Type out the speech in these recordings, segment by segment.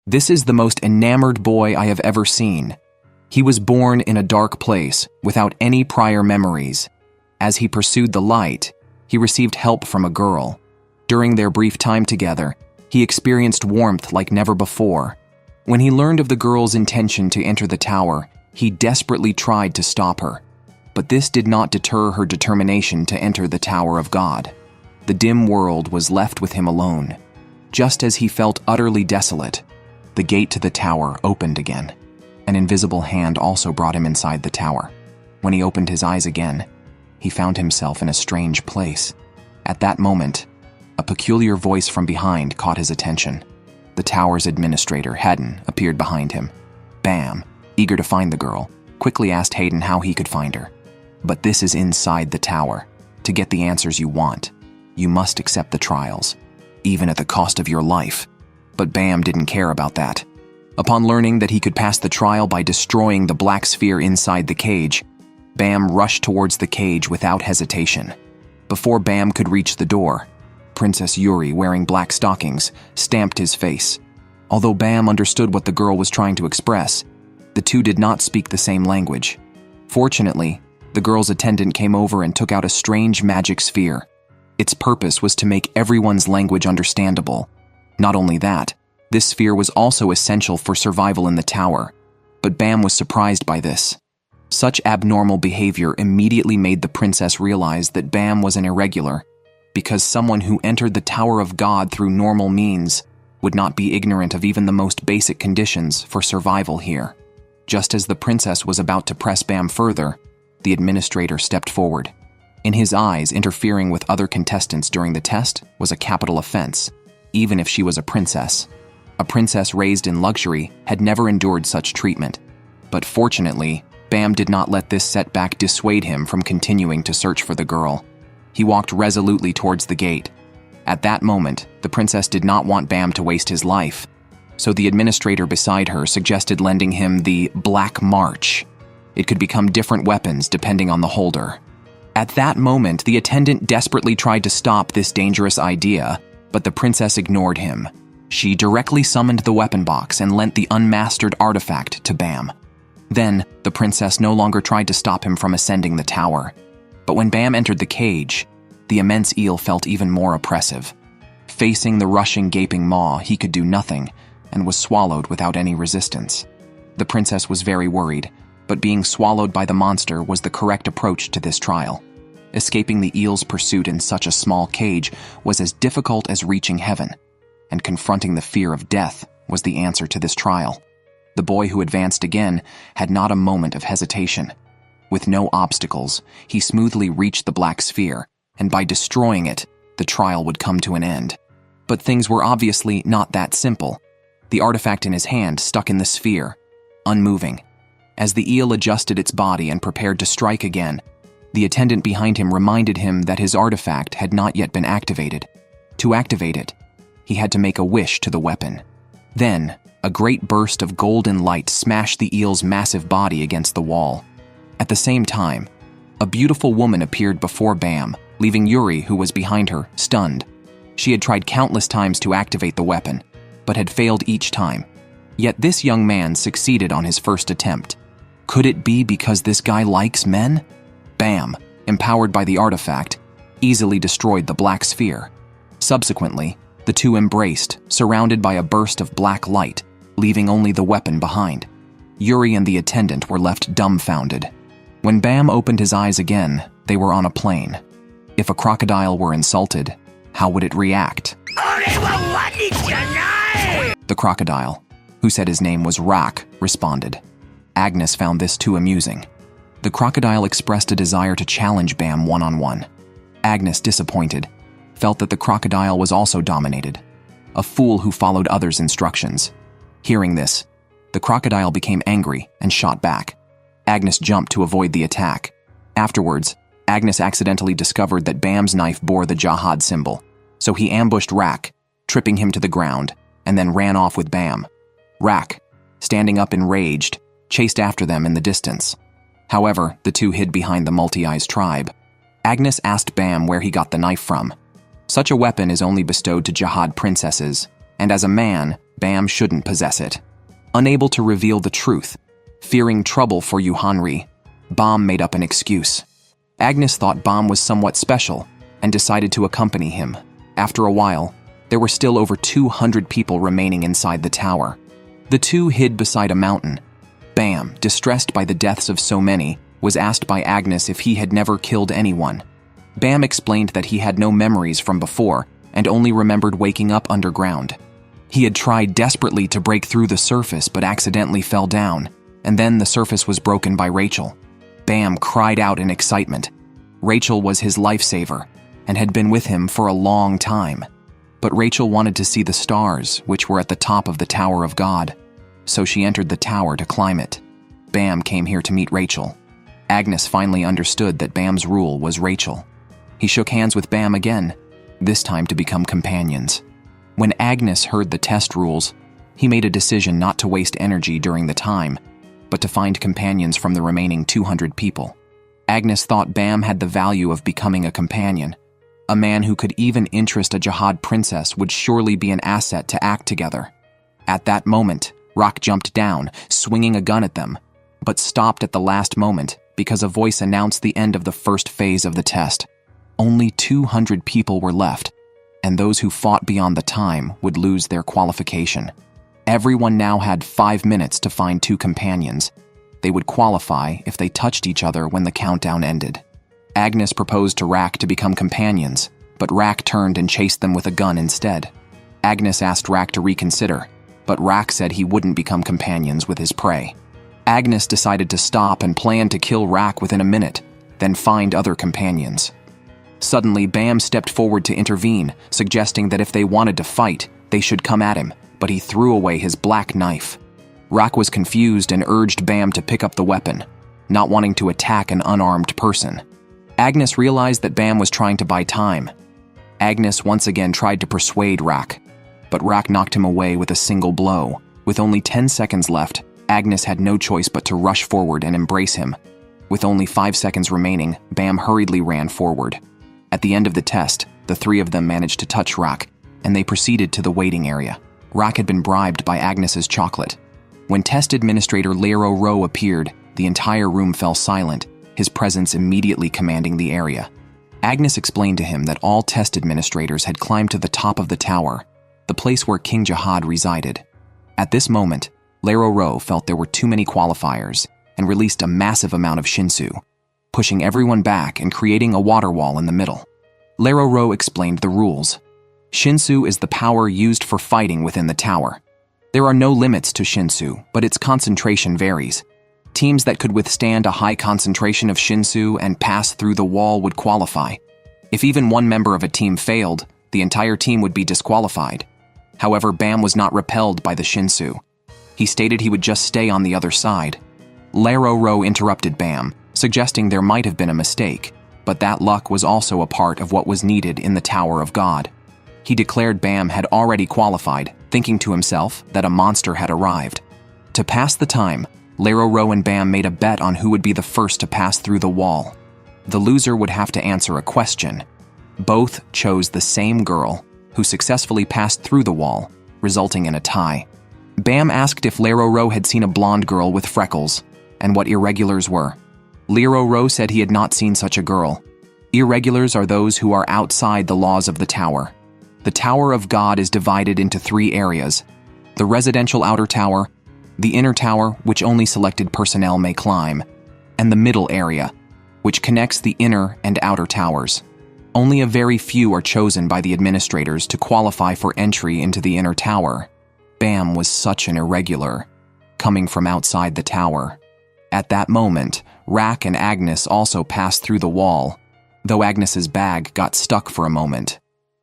This is the most enamored boy I have ever seen. He was born in a dark place, without any prior memories. As he pursued the light, he received help from a girl. During their brief time together, he experienced warmth like never before. When he learned of the girl's intention to enter the tower, he desperately tried to stop her. But this did not deter her determination to enter the Tower of God. The dim world was left with him alone. Just as he felt utterly desolate, the gate to the tower opened again. An invisible hand also brought him inside the tower. When he opened his eyes again, he found himself in a strange place. At that moment, a peculiar voice from behind caught his attention. The tower's administrator, Hayden, appeared behind him. Bam, eager to find the girl, quickly asked Hayden how he could find her. But this is inside the tower. To get the answers you want, you must accept the trials, even at the cost of your life. But Bam didn't care about that. Upon learning that he could pass the trial by destroying the black sphere inside the cage, Bam rushed towards the cage without hesitation. Before Bam could reach the door, Princess Yoru, wearing black stockings, stamped his face. Although Bam understood what the girl was trying to express, the two did not speak the same language. Fortunately, the girl's attendant came over and took out a strange magic sphere. Its purpose was to make everyone's language understandable. Not only that, this sphere was also essential for survival in the tower, but Bam was surprised by this. Such abnormal behavior immediately made the princess realize that Bam was an irregular, because someone who entered the Tower of God through normal means would not be ignorant of even the most basic conditions for survival here. Just as the princess was about to press Bam further, the administrator stepped forward. In his eyes, interfering with other contestants during the test was a capital offense, even if she was a princess. A princess raised in luxury had never endured such treatment. But fortunately, Bam did not let this setback dissuade him from continuing to search for the girl. He walked resolutely towards the gate. At that moment, the princess did not want Bam to waste his life, so the administrator beside her suggested lending him the Black March. It could become different weapons depending on the holder. At that moment, the attendant desperately tried to stop this dangerous idea, but the princess ignored him. She directly summoned the weapon box and lent the unmastered artifact to Bam. Then, the princess no longer tried to stop him from ascending the tower. But when Bam entered the cage, the immense eel felt even more oppressive. Facing the rushing, gaping maw, he could do nothing, and was swallowed without any resistance. The princess was very worried, but being swallowed by the monster was the correct approach to this trial. Escaping the eel's pursuit in such a small cage was as difficult as reaching heaven, and confronting the fear of death was the answer to this trial. The boy who advanced again had not a moment of hesitation. With no obstacles, he smoothly reached the black sphere, and by destroying it, the trial would come to an end. But things were obviously not that simple. The artifact in his hand stuck in the sphere, unmoving. As the eel adjusted its body and prepared to strike again, the attendant behind him reminded him that his artifact had not yet been activated. To activate it, he had to make a wish to the weapon. Then, a great burst of golden light smashed the eel's massive body against the wall. At the same time, a beautiful woman appeared before Bam, leaving Yoru, who was behind her, stunned. She had tried countless times to activate the weapon, but had failed each time. Yet this young man succeeded on his first attempt. Could it be because this guy likes men? Bam, empowered by the artifact, easily destroyed the black sphere. Subsequently, the two embraced, surrounded by a burst of black light, leaving only the weapon behind. Yoru and the attendant were left dumbfounded. When Bam opened his eyes again, they were on a plane. If a crocodile were insulted, how would it react? The crocodile, who said his name was Rak, responded. Agnes found this too amusing. The crocodile expressed a desire to challenge Bam one-on-one. Agnes, disappointed, felt that the crocodile was also dominated, a fool who followed others' instructions. Hearing this, the crocodile became angry and shot back. Agnes jumped to avoid the attack. Afterwards, Agnes accidentally discovered that Bam's knife bore the jihad symbol, so he ambushed Rak, tripping him to the ground, and then ran off with Bam. Rak, standing up enraged, chased after them in the distance. However, the two hid behind the multi-eyes tribe. Agnes asked Bam where he got the knife from. Such a weapon is only bestowed to jihad princesses, and as a man, Bam shouldn't possess it. Unable to reveal the truth, fearing trouble for Yohanri, Bam made up an excuse. Agnes thought Bam was somewhat special and decided to accompany him. After a while, there were still over 200 people remaining inside the tower. The two hid beside a mountain. Bam, distressed by the deaths of so many, was asked by Agnes if he had never killed anyone. Bam explained that he had no memories from before and only remembered waking up underground. He had tried desperately to break through the surface but accidentally fell down, and then the surface was broken by Rachel. Bam cried out in excitement. Rachel was his lifesaver and had been with him for a long time. But Rachel wanted to see the stars, which were at the top of the Tower of God, so she entered the tower to climb it. Bam came here to meet Rachel. Agnes finally understood that Bam's rule was Rachel. He shook hands with Bam again, this time to become companions. When Agnes heard the test rules, he made a decision not to waste energy during the time, but to find companions from the remaining 200 people. Agnes thought Bam had the value of becoming a companion. A man who could even interest a jihad princess would surely be an asset to act together. At that moment, Rock jumped down, swinging a gun at them, but stopped at the last moment because a voice announced the end of the first phase of the test. Only 200 people were left, and those who fought beyond the time would lose their qualification. Everyone now had 5 minutes to find 2 companions. They would qualify if they touched each other when the countdown ended. Agnes proposed to Rack to become companions, but Rack turned and chased them with a gun instead. Agnes asked Rack to reconsider, but Rack said he wouldn't become companions with his prey. Agnes decided to stop and planned to kill Rack within a minute, then find other companions. Suddenly, Bam stepped forward to intervene, suggesting that if they wanted to fight, they should come at him, but he threw away his black knife. Rack was confused and urged Bam to pick up the weapon, not wanting to attack an unarmed person. Agnes realized that Bam was trying to buy time. Agnes once again tried to persuade Rack, but Rack knocked him away with a single blow. With only 10 seconds left, Agnes had no choice but to rush forward and embrace him. With only 5 seconds remaining, Bam hurriedly ran forward. At the end of the test, the 3 of them managed to touch Rack, and they proceeded to the waiting area. Rack had been bribed by Agnes's chocolate. When test administrator Yoru appeared, the entire room fell silent, his presence immediately commanding the area. Agnes explained to him that all test administrators had climbed to the top of the tower, the place where King Jihad resided. At this moment, Yoru felt there were too many qualifiers and released a massive amount of Shinsu, pushing everyone back and creating a water wall in the middle. Yoru explained the rules. Shinsu is the power used for fighting within the tower. There are no limits to Shinsu, but its concentration varies. Teams that could withstand a high concentration of Shinsu and pass through the wall would qualify. If even one member of a team failed, the entire team would be disqualified. However, Bam was not repelled by the Shinsu. He stated he would just stay on the other side. Yoru interrupted Bam, suggesting there might have been a mistake, but that luck was also a part of what was needed in the Tower of God. He declared Bam had already qualified, thinking to himself that a monster had arrived. To pass the time, Yoru and Bam made a bet on who would be the first to pass through the wall. The loser would have to answer a question. Both chose the same girl, who successfully passed through the wall, resulting in a tie. Bam asked if Yoru had seen a blonde girl with freckles, and what irregulars were. Yoru said he had not seen such a girl. Irregulars are those who are outside the laws of the tower. The Tower of God is divided into 3 areas: the residential outer tower, the inner tower, which only selected personnel may climb, and the middle area, which connects the inner and outer towers. Only a very few are chosen by the administrators to qualify for entry into the inner tower. Bam was such an irregular, coming from outside the tower. At that moment, Rack and Agnes also passed through the wall, though Agnes's bag got stuck for a moment.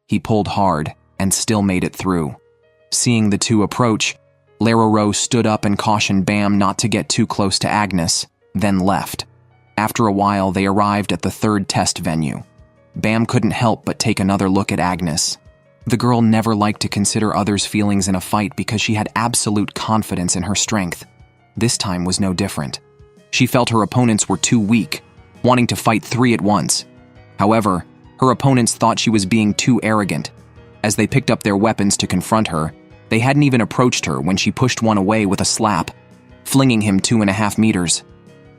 He pulled hard and still made it through. Seeing the two approach, Yoru stood up and cautioned Bam not to get too close to Agnes, then left. After a while, they arrived at the 3rd test venue. Bam couldn't help but take another look at Agnes. The girl never liked to consider others' feelings in a fight because she had absolute confidence in her strength. This time was no different. She felt her opponents were too weak, wanting to fight 3 at once. However, her opponents thought she was being too arrogant. As they picked up their weapons to confront her, They hadn't even approached her when she pushed one away with a slap, flinging him 2.5 meters.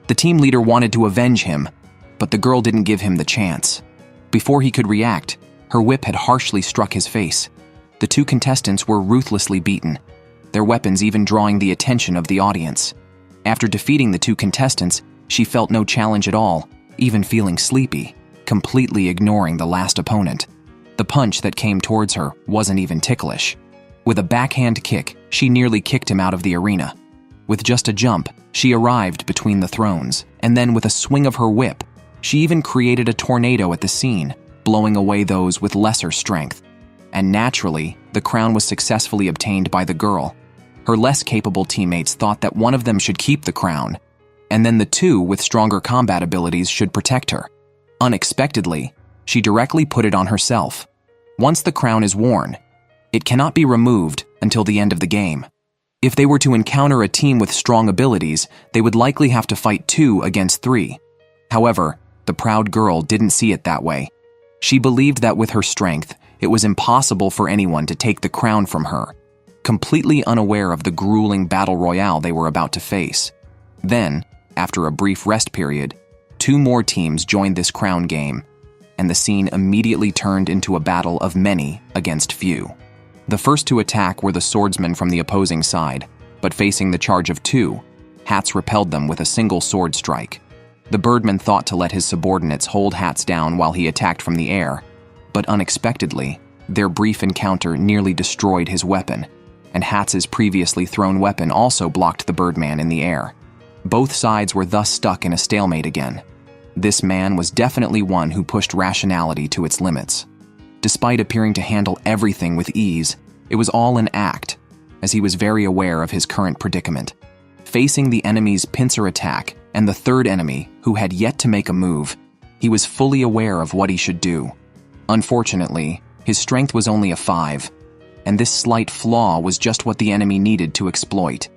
The team leader wanted to avenge him, but the girl didn't give him the chance. Before he could react, her whip had harshly struck his face. The 2 contestants were ruthlessly beaten, their weapons even drawing the attention of the audience. After defeating the 2 contestants, she felt no challenge at all, even feeling sleepy, completely ignoring the last opponent. The punch that came towards her wasn't even ticklish. With a backhand kick, she nearly kicked him out of the arena. With just a jump, she arrived between the thrones, and then with a swing of her whip, she even created a tornado at the scene, blowing away those with lesser strength. And naturally, the crown was successfully obtained by the girl. Her less capable teammates thought that one of them should keep the crown, and then the 2 with stronger combat abilities should protect her. Unexpectedly, she directly put it on herself. Once the crown is worn, it cannot be removed until the end of the game. If they were to encounter a team with strong abilities, they would likely have to fight 2 against 3. However, the proud girl didn't see it that way. She believed that with her strength, it was impossible for anyone to take the crown from her, completely unaware of the grueling battle royale they were about to face. Then, after a brief rest period, 2 more teams joined this crown game, and the scene immediately turned into a battle of many against few. The first to attack were the swordsmen from the opposing side, but facing the charge of 2, Hats repelled them with a single sword strike. The birdman thought to let his subordinates hold Hats down while he attacked from the air, but unexpectedly, their brief encounter nearly destroyed his weapon, and Hats's previously thrown weapon also blocked the birdman in the air. Both sides were thus stuck in a stalemate again. This man was definitely one who pushed rationality to its limits. Despite appearing to handle everything with ease, it was all an act, as he was very aware of his current predicament. Facing the enemy's pincer attack and the third enemy, who had yet to make a move, he was fully aware of what he should do. Unfortunately, his strength was only a 5, and this slight flaw was just what the enemy needed to exploit.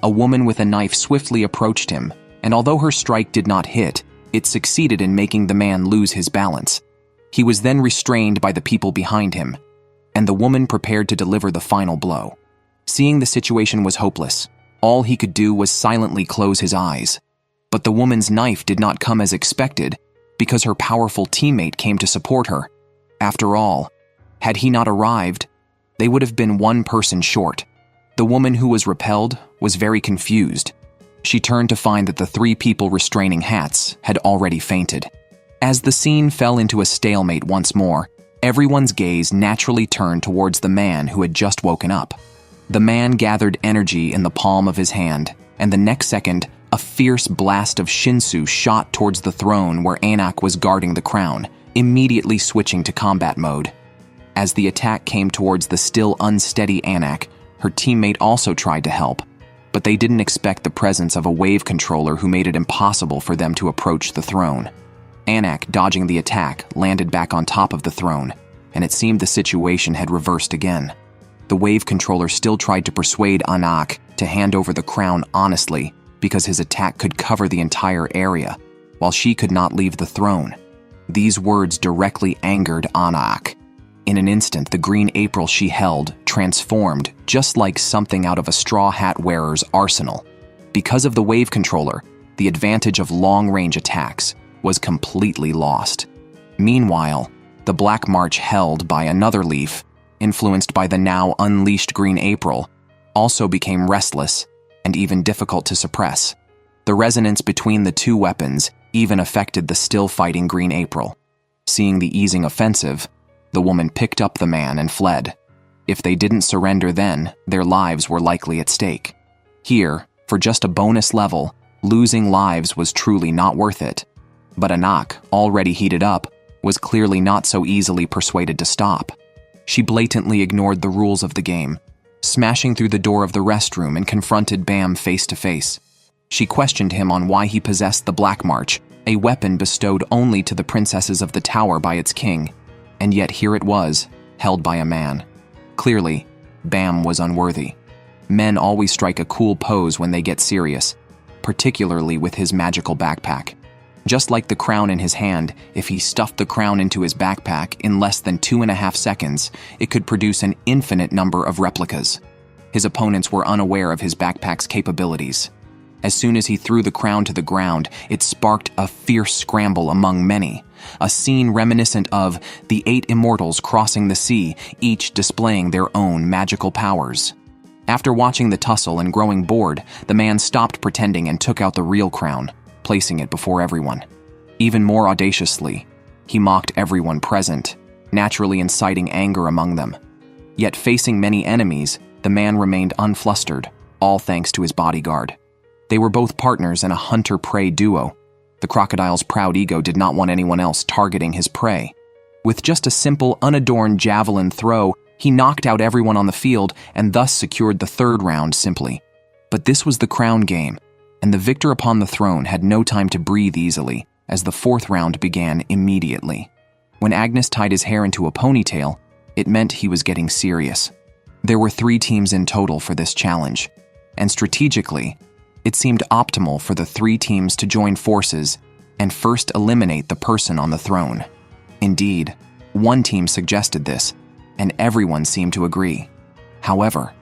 A woman with a knife swiftly approached him, and although her strike did not hit, it succeeded in making the man lose his balance. He was then restrained by the people behind him, and the woman prepared to deliver the final blow. Seeing the situation was hopeless, all he could do was silently close his eyes. But the woman's knife did not come as expected, because her powerful teammate came to support her. After all, had he not arrived, they would have been one person short. The woman who was repelled was very confused. She turned to find that the 3 people restraining Hats had already fainted. As the scene fell into a stalemate once more, everyone's gaze naturally turned towards the man who had just woken up. The man gathered energy in the palm of his hand, and the next second, a fierce blast of Shinsu shot towards the throne where Anak was guarding the crown, immediately switching to combat mode. As the attack came towards the still unsteady Anak, her teammate also tried to help, but they didn't expect the presence of a wave controller who made it impossible for them to approach the throne. Anak, dodging the attack, landed back on top of the throne, and it seemed the situation had reversed again. The wave controller still tried to persuade Anak to hand over the crown honestly because his attack could cover the entire area, while she could not leave the throne. These words directly angered Anak. In an instant, the green April she held transformed just like something out of a straw hat wearer's arsenal. Because of the wave controller, the advantage of long-range attacks was completely lost. Meanwhile, the Black March held by another leaf, influenced by the now unleashed green April, also became restless and even difficult to suppress. The resonance between the 2 weapons even affected the still fighting green April. Seeing the easing offensive, the woman picked up the man and fled. If they didn't surrender then, their lives were likely at stake. Here, for just a bonus level, losing lives was truly not worth it. But Anak, already heated up, was clearly not so easily persuaded to stop. She blatantly ignored the rules of the game, smashing through the door of the restroom and confronted Bam face to face. She questioned him on why he possessed the Black March, a weapon bestowed only to the princesses of the tower by its king, and yet here it was, held by a man. Clearly, Bam was unworthy. Men always strike a cool pose when they get serious, particularly with his magical backpack. Just like the crown in his hand, if he stuffed the crown into his backpack in less than 2.5 seconds, it could produce an infinite number of replicas. His opponents were unaware of his backpack's capabilities. As soon as he threw the crown to the ground, it sparked a fierce scramble among many, a scene reminiscent of the 8 immortals crossing the sea, each displaying their own magical powers. After watching the tussle and growing bored, the man stopped pretending and took out the real crown, placing it before everyone. Even more audaciously, he mocked everyone present, naturally inciting anger among them. Yet facing many enemies, the man remained unflustered, all thanks to his bodyguard. They were both partners in a hunter-prey duo. The crocodile's proud ego did not want anyone else targeting his prey. With just a simple, unadorned javelin throw, he knocked out everyone on the field and thus secured the 3rd round simply. But this was the crown game, and the victor upon the throne had no time to breathe easily, as the 4th round began immediately. When Agnes tied his hair into a ponytail, it meant he was getting serious. There were 3 teams in total for this challenge, and strategically, it seemed optimal for the 3 teams to join forces and first eliminate the person on the throne. Indeed, one team suggested this, and everyone seemed to agree. However,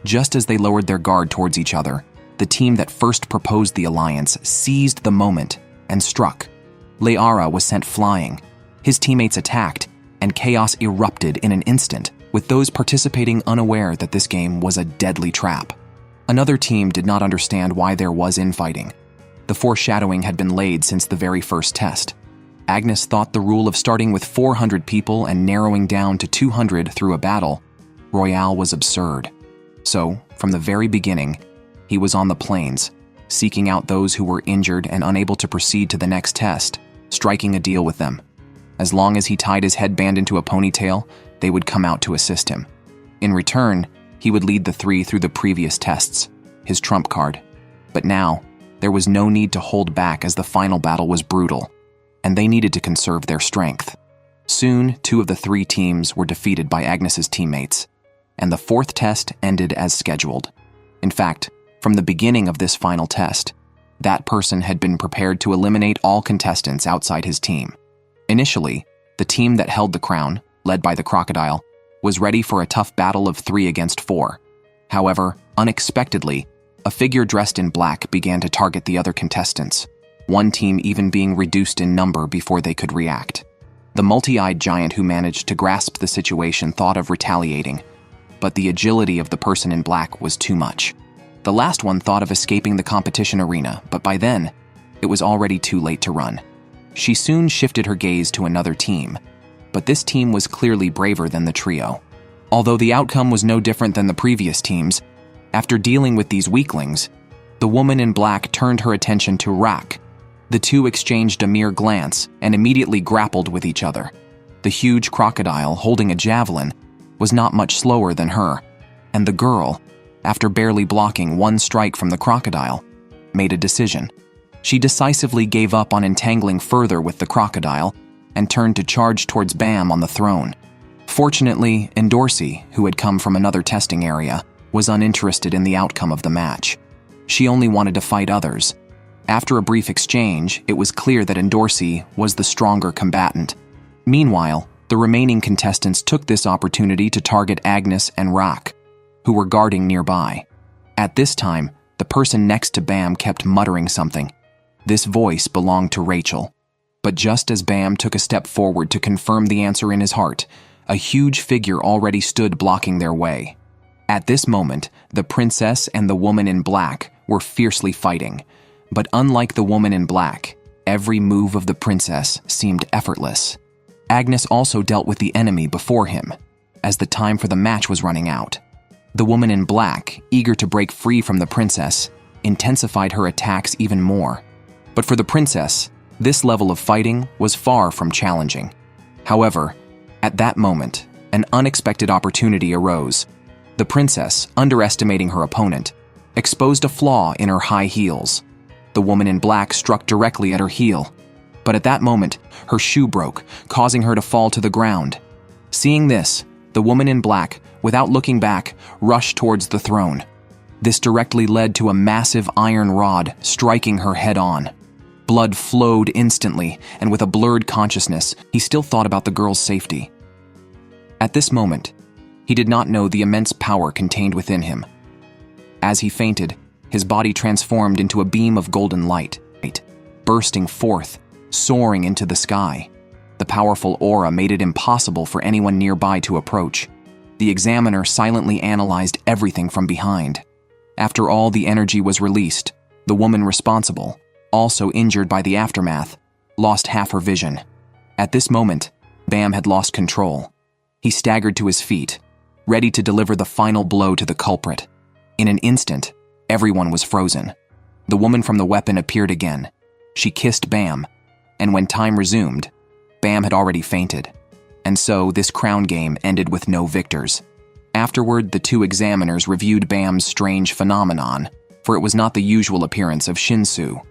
just as they lowered their guard towards each other, the team that first proposed the alliance seized the moment and struck. Leara was sent flying. His teammates attacked, and chaos erupted in an instant, with those participating unaware that this game was a deadly trap. Another team did not understand why there was infighting. The foreshadowing had been laid since the very first test. Agnes thought the rule of starting with 400 people and narrowing down to 200 through a battle royale was absurd. So, from the very beginning, he was on the plains, seeking out those who were injured and unable to proceed to the next test, striking a deal with them. As long as he tied his headband into a ponytail, they would come out to assist him. In return, he would lead the 3 through the previous tests, his trump card. But now, there was no need to hold back as the final battle was brutal, and they needed to conserve their strength. Soon, 2 of the 3 teams were defeated by Agnes's teammates, and the 4th test ended as scheduled. In fact, from the beginning of this final test, that person had been prepared to eliminate all contestants outside his team. Initially, the team that held the crown, led by the crocodile, was ready for a tough battle of 3 against 4. However, unexpectedly, a figure dressed in black began to target the other contestants, one team even being reduced in number before they could react. The multi-eyed giant who managed to grasp the situation thought of retaliating, but the agility of the person in black was too much. The last one thought of escaping the competition arena, but by then, it was already too late to run. She soon shifted her gaze to another team, but this team was clearly braver than the trio. Although the outcome was no different than the previous teams, after dealing with these weaklings, the woman in black turned her attention to Rak. The 2 exchanged a mere glance and immediately grappled with each other. The huge crocodile, holding a javelin, was not much slower than her, and the girl, after barely blocking 1 strike from the crocodile, made a decision. She decisively gave up on entangling further with the crocodile and turned to charge towards Bam on the throne. Fortunately, Endorsi, who had come from another testing area, was uninterested in the outcome of the match. She only wanted to fight others. After a brief exchange, it was clear that Endorsi was the stronger combatant. Meanwhile, the remaining contestants took this opportunity to target Agnes and Rak, who were guarding nearby. At this time, the person next to Bam kept muttering something. This voice belonged to Rachel. But just as Bam took a step forward to confirm the answer in his heart, a huge figure already stood blocking their way. At this moment, the princess and the woman in black were fiercely fighting. But unlike the woman in black, every move of the princess seemed effortless. Agnes also dealt with the enemy before him, as the time for the match was running out. The woman in black, eager to break free from the princess, intensified her attacks even more. But for the princess, this level of fighting was far from challenging. However, at that moment, an unexpected opportunity arose. The princess, underestimating her opponent, exposed a flaw in her high heels. The woman in black struck directly at her heel, but at that moment, her shoe broke, causing her to fall to the ground. Seeing this, the woman in black, without looking back, rushed towards the throne. This directly led to a massive iron rod striking her head-on. Blood flowed instantly, and with a blurred consciousness, he still thought about the girl's safety. At this moment, he did not know the immense power contained within him, As he fainted, his body transformed into a beam of golden light, bursting forth, soaring into the sky. The powerful aura made it impossible for anyone nearby to approach. The examiner silently analyzed everything from behind. After all the energy was released, the woman responsible, also injured by the aftermath, lost half her vision. At this moment, Bam had lost control. He staggered to his feet, ready to deliver the final blow to the culprit. In an instant, everyone was frozen. The woman from the weapon appeared again. She kissed Bam, and when time resumed, Bam had already fainted. And so this crown game ended with no victors. Afterward, the two examiners reviewed Bam's strange phenomenon, for it was not the usual appearance of Shinsu.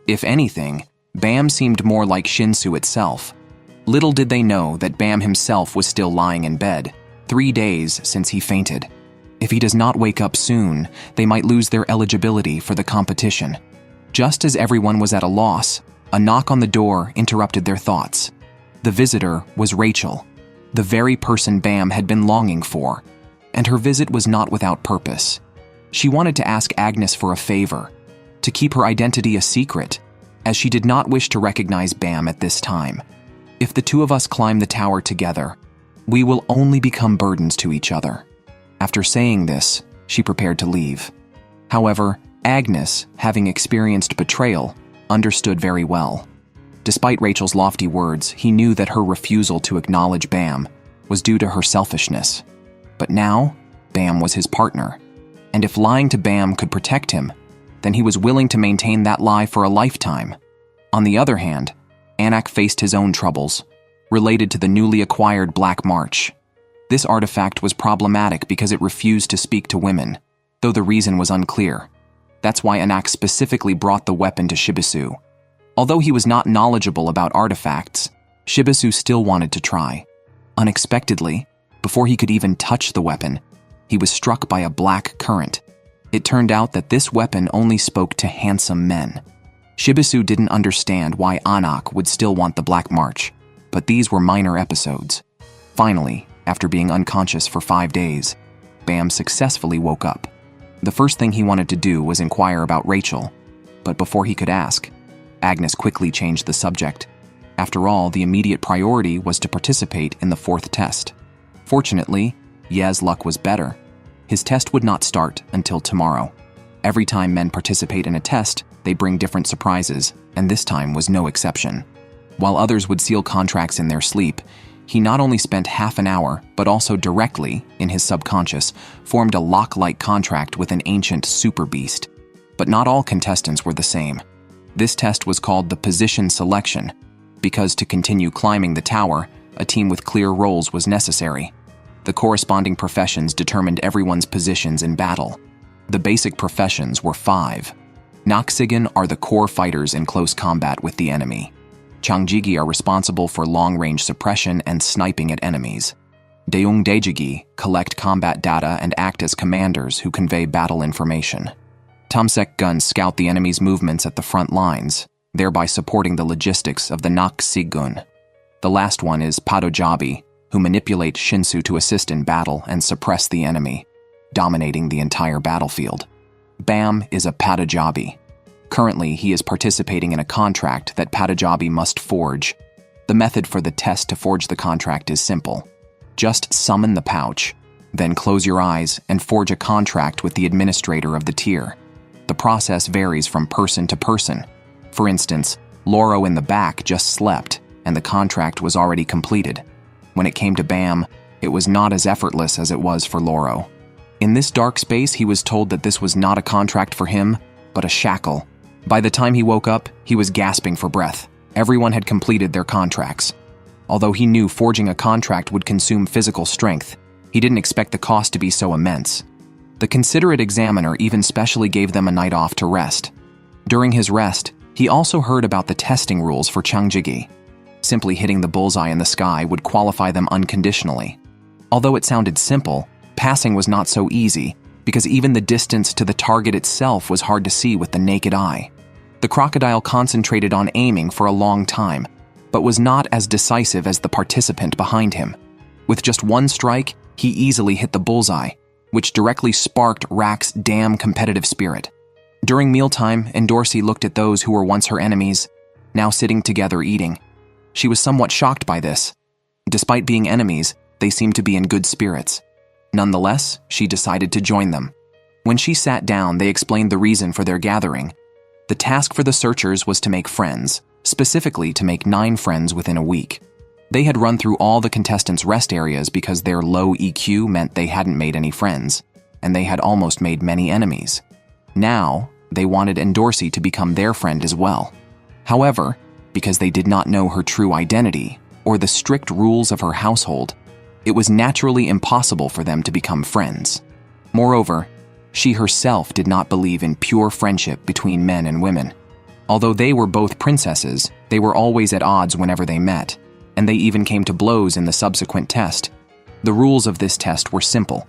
If anything, Bam seemed more like Shinsu itself. Little did they know that Bam himself was still lying in bed, 3 days since he fainted. If he does not wake up soon, they might lose their eligibility for the competition. Just as everyone was at a loss, a knock on the door interrupted their thoughts. The visitor was Rachel, the very person Bam had been longing for, and her visit was not without purpose. She wanted to ask Agnes for a favor, to keep her identity a secret, as she did not wish to recognize Bam at this time. If the two of us climb the tower together, we will only become burdens to each other. After saying this, she prepared to leave. However, Agnes, having experienced betrayal, understood very well. Despite Rachel's lofty words, he knew that her refusal to acknowledge Bam was due to her selfishness. But now, Bam was his partner, and if lying to Bam could protect him, then he was willing to maintain that lie for a lifetime. On the other hand, Anak faced his own troubles, related to the newly acquired Black March. This artifact was problematic because it refused to speak to women, though the reason was unclear. That's why Anak specifically brought the weapon to Shibisu. Although he was not knowledgeable about artifacts, Shibisu still wanted to try. Unexpectedly, before he could even touch the weapon, he was struck by a black current. It turned out that this weapon only spoke to handsome men. Shibisu didn't understand why Anak would still want the Black March, but these were minor episodes. Finally, after being unconscious for 5 days, Bam successfully woke up. The first thing he wanted to do was inquire about Rachel, but before he could ask, Agnes quickly changed the subject. After all, the immediate priority was to participate in the 4th test. Fortunately, Ye's luck was better. His test would not start until tomorrow. Every time men participate in a test, they bring different surprises, and this time was no exception. While others would seal contracts in their sleep, he not only spent half an hour, but also directly, in his subconscious, formed a lock-like contract with an ancient super beast. But not all contestants were the same. This test was called the position selection, because to continue climbing the tower, a team with clear roles was necessary. The corresponding professions determined everyone's positions in battle. The basic professions were 5. Naksigan are the core fighters in close combat with the enemy. Changjigi are responsible for long-range suppression and sniping at enemies. Deung Dejigi collect combat data and act as commanders who convey battle information. Tumsek guns scout the enemy's movements at the front lines, thereby supporting the logistics of the Naksigun. The last one is Padojabi, who manipulate Shinsu to assist in battle and suppress the enemy, dominating the entire battlefield. Bam is a Padojabi. Currently, he is participating in a contract that Padojabi must forge. The method for the test to forge the contract is simple. Just summon the pouch, then close your eyes and forge a contract with the administrator of the tier. The process varies from person to person. For instance, Loro in the back just slept, and the contract was already completed. When it came to Bam, it was not as effortless as it was for Loro. In this dark space, he was told that this was not a contract for him, but a shackle. By the time he woke up, he was gasping for breath. Everyone had completed their contracts. Although he knew forging a contract would consume physical strength, he didn't expect the cost to be so immense. The considerate examiner even specially gave them a night off to rest. During his rest, he also heard about the testing rules for Changjigi. Simply hitting the bullseye in the sky would qualify them unconditionally. Although it sounded simple, passing was not so easy, because even the distance to the target itself was hard to see with the naked eye. The crocodile concentrated on aiming for a long time, but was not as decisive as the participant behind him. With just one strike, he easily hit the bullseye, which directly sparked Rack's damn competitive spirit. During mealtime, Endorsi looked at those who were once her enemies, now sitting together eating. She was somewhat shocked by this. Despite being enemies, they seemed to be in good spirits. Nonetheless, she decided to join them. When she sat down, they explained the reason for their gathering. The task for the searchers was to make friends, specifically to make 9 friends within a week. They had run through all the contestants' rest areas because their low EQ meant they hadn't made any friends, and they had almost made many enemies. Now, they wanted Endorsi to become their friend as well. However, because they did not know her true identity or the strict rules of her household, it was naturally impossible for them to become friends. Moreover, she herself did not believe in pure friendship between men and women. Although they were both princesses, they were always at odds whenever they met, and they even came to blows in the subsequent test. The rules of this test were simple.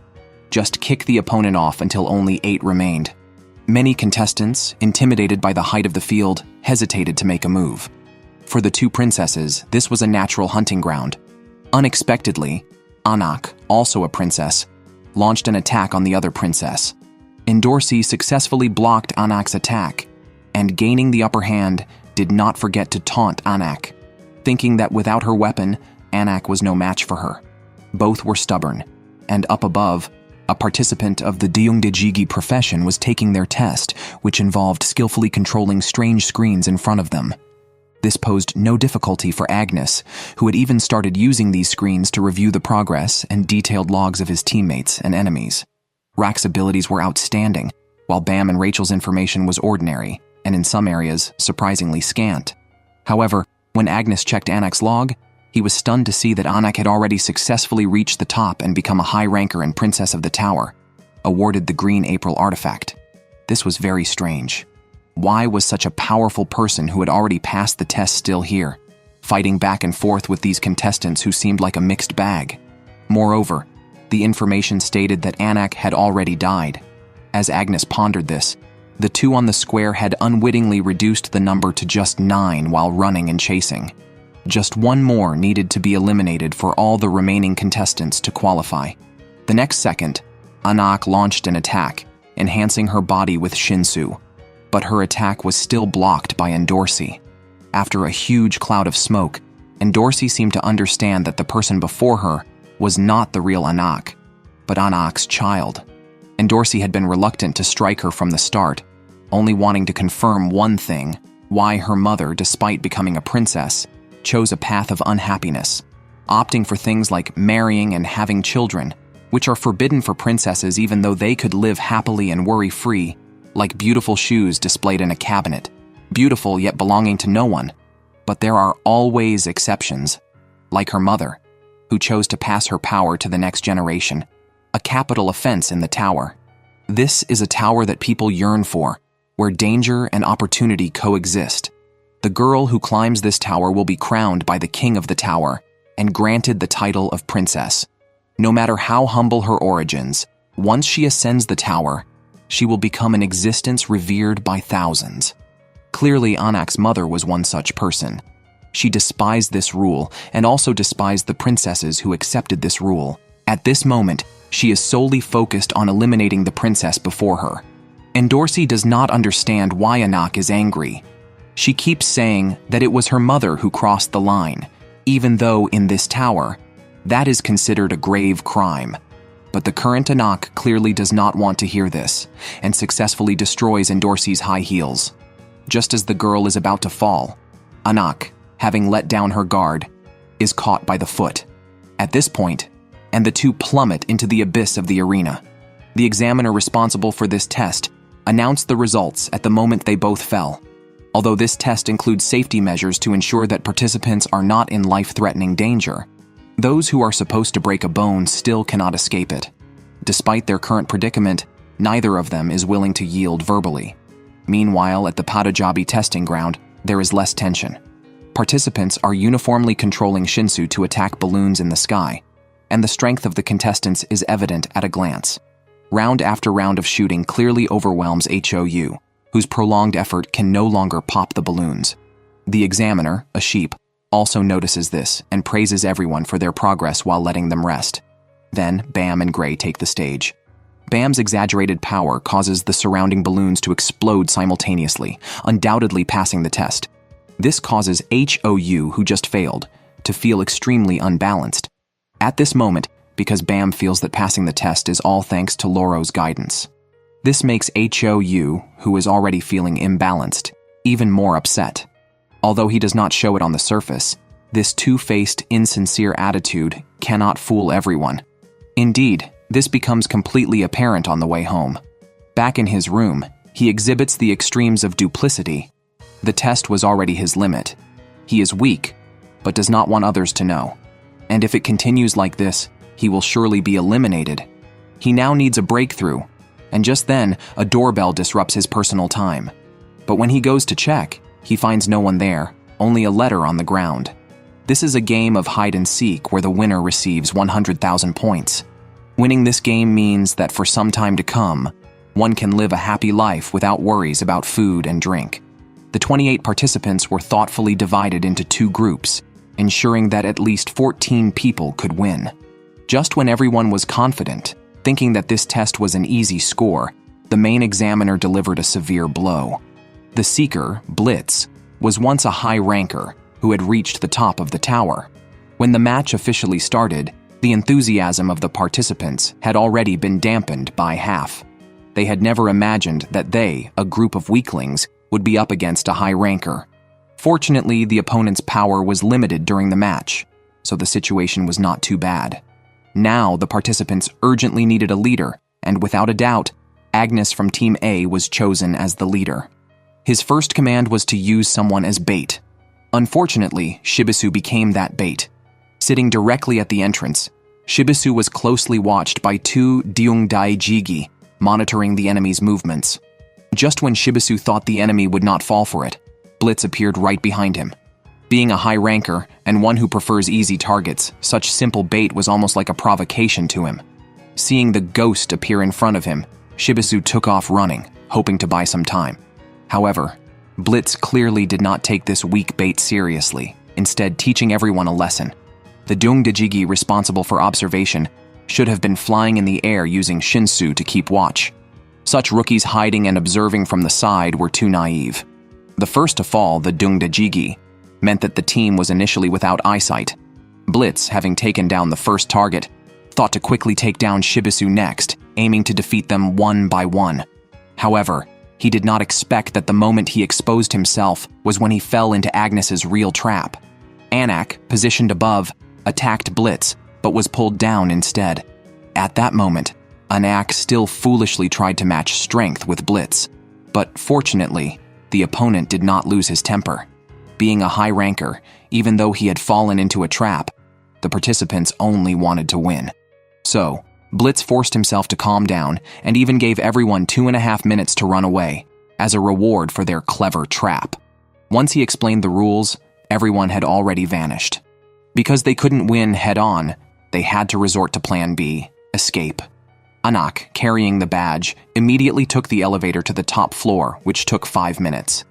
Just kick the opponent off until only 8 remained. Many contestants, intimidated by the height of the field, hesitated to make a move. For the 2 princesses, this was a natural hunting ground. Unexpectedly, Anak, also a princess, launched an attack on the other princess. Endorsi successfully blocked Anak's attack, and gaining the upper hand, did not forget to taunt Anak, thinking that without her weapon, Anak was no match for her. Both were stubborn, and up above, a participant of the Deungdejigi profession was taking their test, which involved skillfully controlling strange screens in front of them. This posed no difficulty for Agnes, who had even started using these screens to review the progress and detailed logs of his teammates and enemies. Rack's abilities were outstanding, while Bam and Rachel's information was ordinary, and in some areas, surprisingly scant. However, when Agnes checked Anak's log, he was stunned to see that Anak had already successfully reached the top and become a high ranker and Princess of the Tower, awarded the Green April artifact. This was very strange. Why was such a powerful person who had already passed the test still here, fighting back and forth with these contestants who seemed like a mixed bag? Moreover, the information stated that Anak had already died. As Agnes pondered this, the 2 on the square had unwittingly reduced the number to just 9 while running and chasing. Just 1 more needed to be eliminated for all the remaining contestants to qualify. The next second, Anak launched an attack, enhancing her body with Shinsu, but her attack was still blocked by Endorsi. After a huge cloud of smoke, Endorsi seemed to understand that the person before her was not the real Anak, but Anak's child. Endorsi had been reluctant to strike her from the start, only wanting to confirm one thing: why her mother, despite becoming a princess, chose a path of unhappiness, opting for things like marrying and having children, which are forbidden for princesses even though they could live happily and worry-free, like beautiful shoes displayed in a cabinet, beautiful yet belonging to no one. But there are always exceptions, like her mother, who chose to pass her power to the next generation, a capital offense in the tower. This is a tower that people yearn for, where danger and opportunity coexist. The girl who climbs this tower will be crowned by the king of the tower and granted the title of princess. No matter how humble her origins, once she ascends the tower, she will become an existence revered by thousands. Clearly, Anak's mother was one such person. She despised this rule and also despised the princesses who accepted this rule. At this moment, she is solely focused on eliminating the princess before her. Endorsi does not understand why Anak is angry. She keeps saying that it was her mother who crossed the line, even though in this tower, that is considered a grave crime. But the current Anak clearly does not want to hear this, and successfully destroys Endorsi's high heels. Just as the girl is about to fall, Anak, having let down her guard, is caught by the foot. At this point, and the 2 plummet into the abyss of the arena. The examiner responsible for this test announced the results at the moment they both fell. Although this test includes safety measures to ensure that participants are not in life-threatening danger, those who are supposed to break a bone still cannot escape it. Despite their current predicament, neither of them is willing to yield verbally. Meanwhile, at the Padajabi testing ground, there is less tension. Participants are uniformly controlling Shinsu to attack balloons in the sky, and the strength of the contestants is evident at a glance. Round after round of shooting clearly overwhelms HOU, whose prolonged effort can no longer pop the balloons. The examiner, a sheep, also notices this and praises everyone for their progress while letting them rest. Then, Bam and Gray take the stage. Bam's exaggerated power causes the surrounding balloons to explode simultaneously, undoubtedly passing the test. This causes Hou, who just failed, to feel extremely unbalanced. At this moment, because Bam feels that passing the test is all thanks to Loro's guidance. This makes Hou, who is already feeling imbalanced, even more upset. Although he does not show it on the surface, this two-faced, insincere attitude cannot fool everyone. Indeed, this becomes completely apparent on the way home. Back in his room, he exhibits the extremes of duplicity. The test was already his limit. He is weak, but does not want others to know. And if it continues like this, he will surely be eliminated. He now needs a breakthrough, and just then, a doorbell disrupts his personal time. But when he goes to check, he finds no one there, only a letter on the ground. This is a game of hide and seek where the winner receives 100,000 points. Winning this game means that for some time to come, one can live a happy life without worries about food and drink. The 28 participants were thoughtfully divided into two groups, ensuring that at least 14 people could win. Just when everyone was confident, thinking that this test was an easy score, the main examiner delivered a severe blow. The seeker, Blitz, was once a high ranker who had reached the top of the tower. When the match officially started, the enthusiasm of the participants had already been dampened by half. They had never imagined that they, a group of weaklings, would be up against a high ranker. Fortunately, the opponent's power was limited during the match, so the situation was not too bad. Now, the participants urgently needed a leader, and without a doubt, Agnes from Team A was chosen as the leader. His first command was to use someone as bait. Unfortunately, Shibisu became that bait. Sitting directly at the entrance, Shibisu was closely watched by two Deungdaijigi, monitoring the enemy's movements. Just when Shibisu thought the enemy would not fall for it, Blitz appeared right behind him. Being a high ranker and one who prefers easy targets, such simple bait was almost like a provocation to him. Seeing the ghost appear in front of him, Shibisu took off running, hoping to buy some time. However, Blitz clearly did not take this weak bait seriously, instead teaching everyone a lesson. The Deungdaijigi responsible for observation should have been flying in the air using Shinsu to keep watch. Such rookies hiding and observing from the side were too naive. The first to fall, the Deungdaijigi, meant that the team was initially without eyesight. Blitz, having taken down the first target, thought to quickly take down Shibisu next, aiming to defeat them one by one. However, he did not expect that the moment he exposed himself was when he fell into Agnes's real trap. Anak, positioned above, attacked Blitz, but was pulled down instead. At that moment, Anak still foolishly tried to match strength with Blitz. But fortunately, the opponent did not lose his temper. Being a high ranker, even though he had fallen into a trap, the participants only wanted to win. So, Blitz forced himself to calm down and even gave everyone 2.5 minutes to run away, as a reward for their clever trap. Once he explained the rules, everyone had already vanished. Because they couldn't win head-on, they had to resort to Plan B, escape. Anak, carrying the badge, immediately took the elevator to the top floor, which took 5 minutes.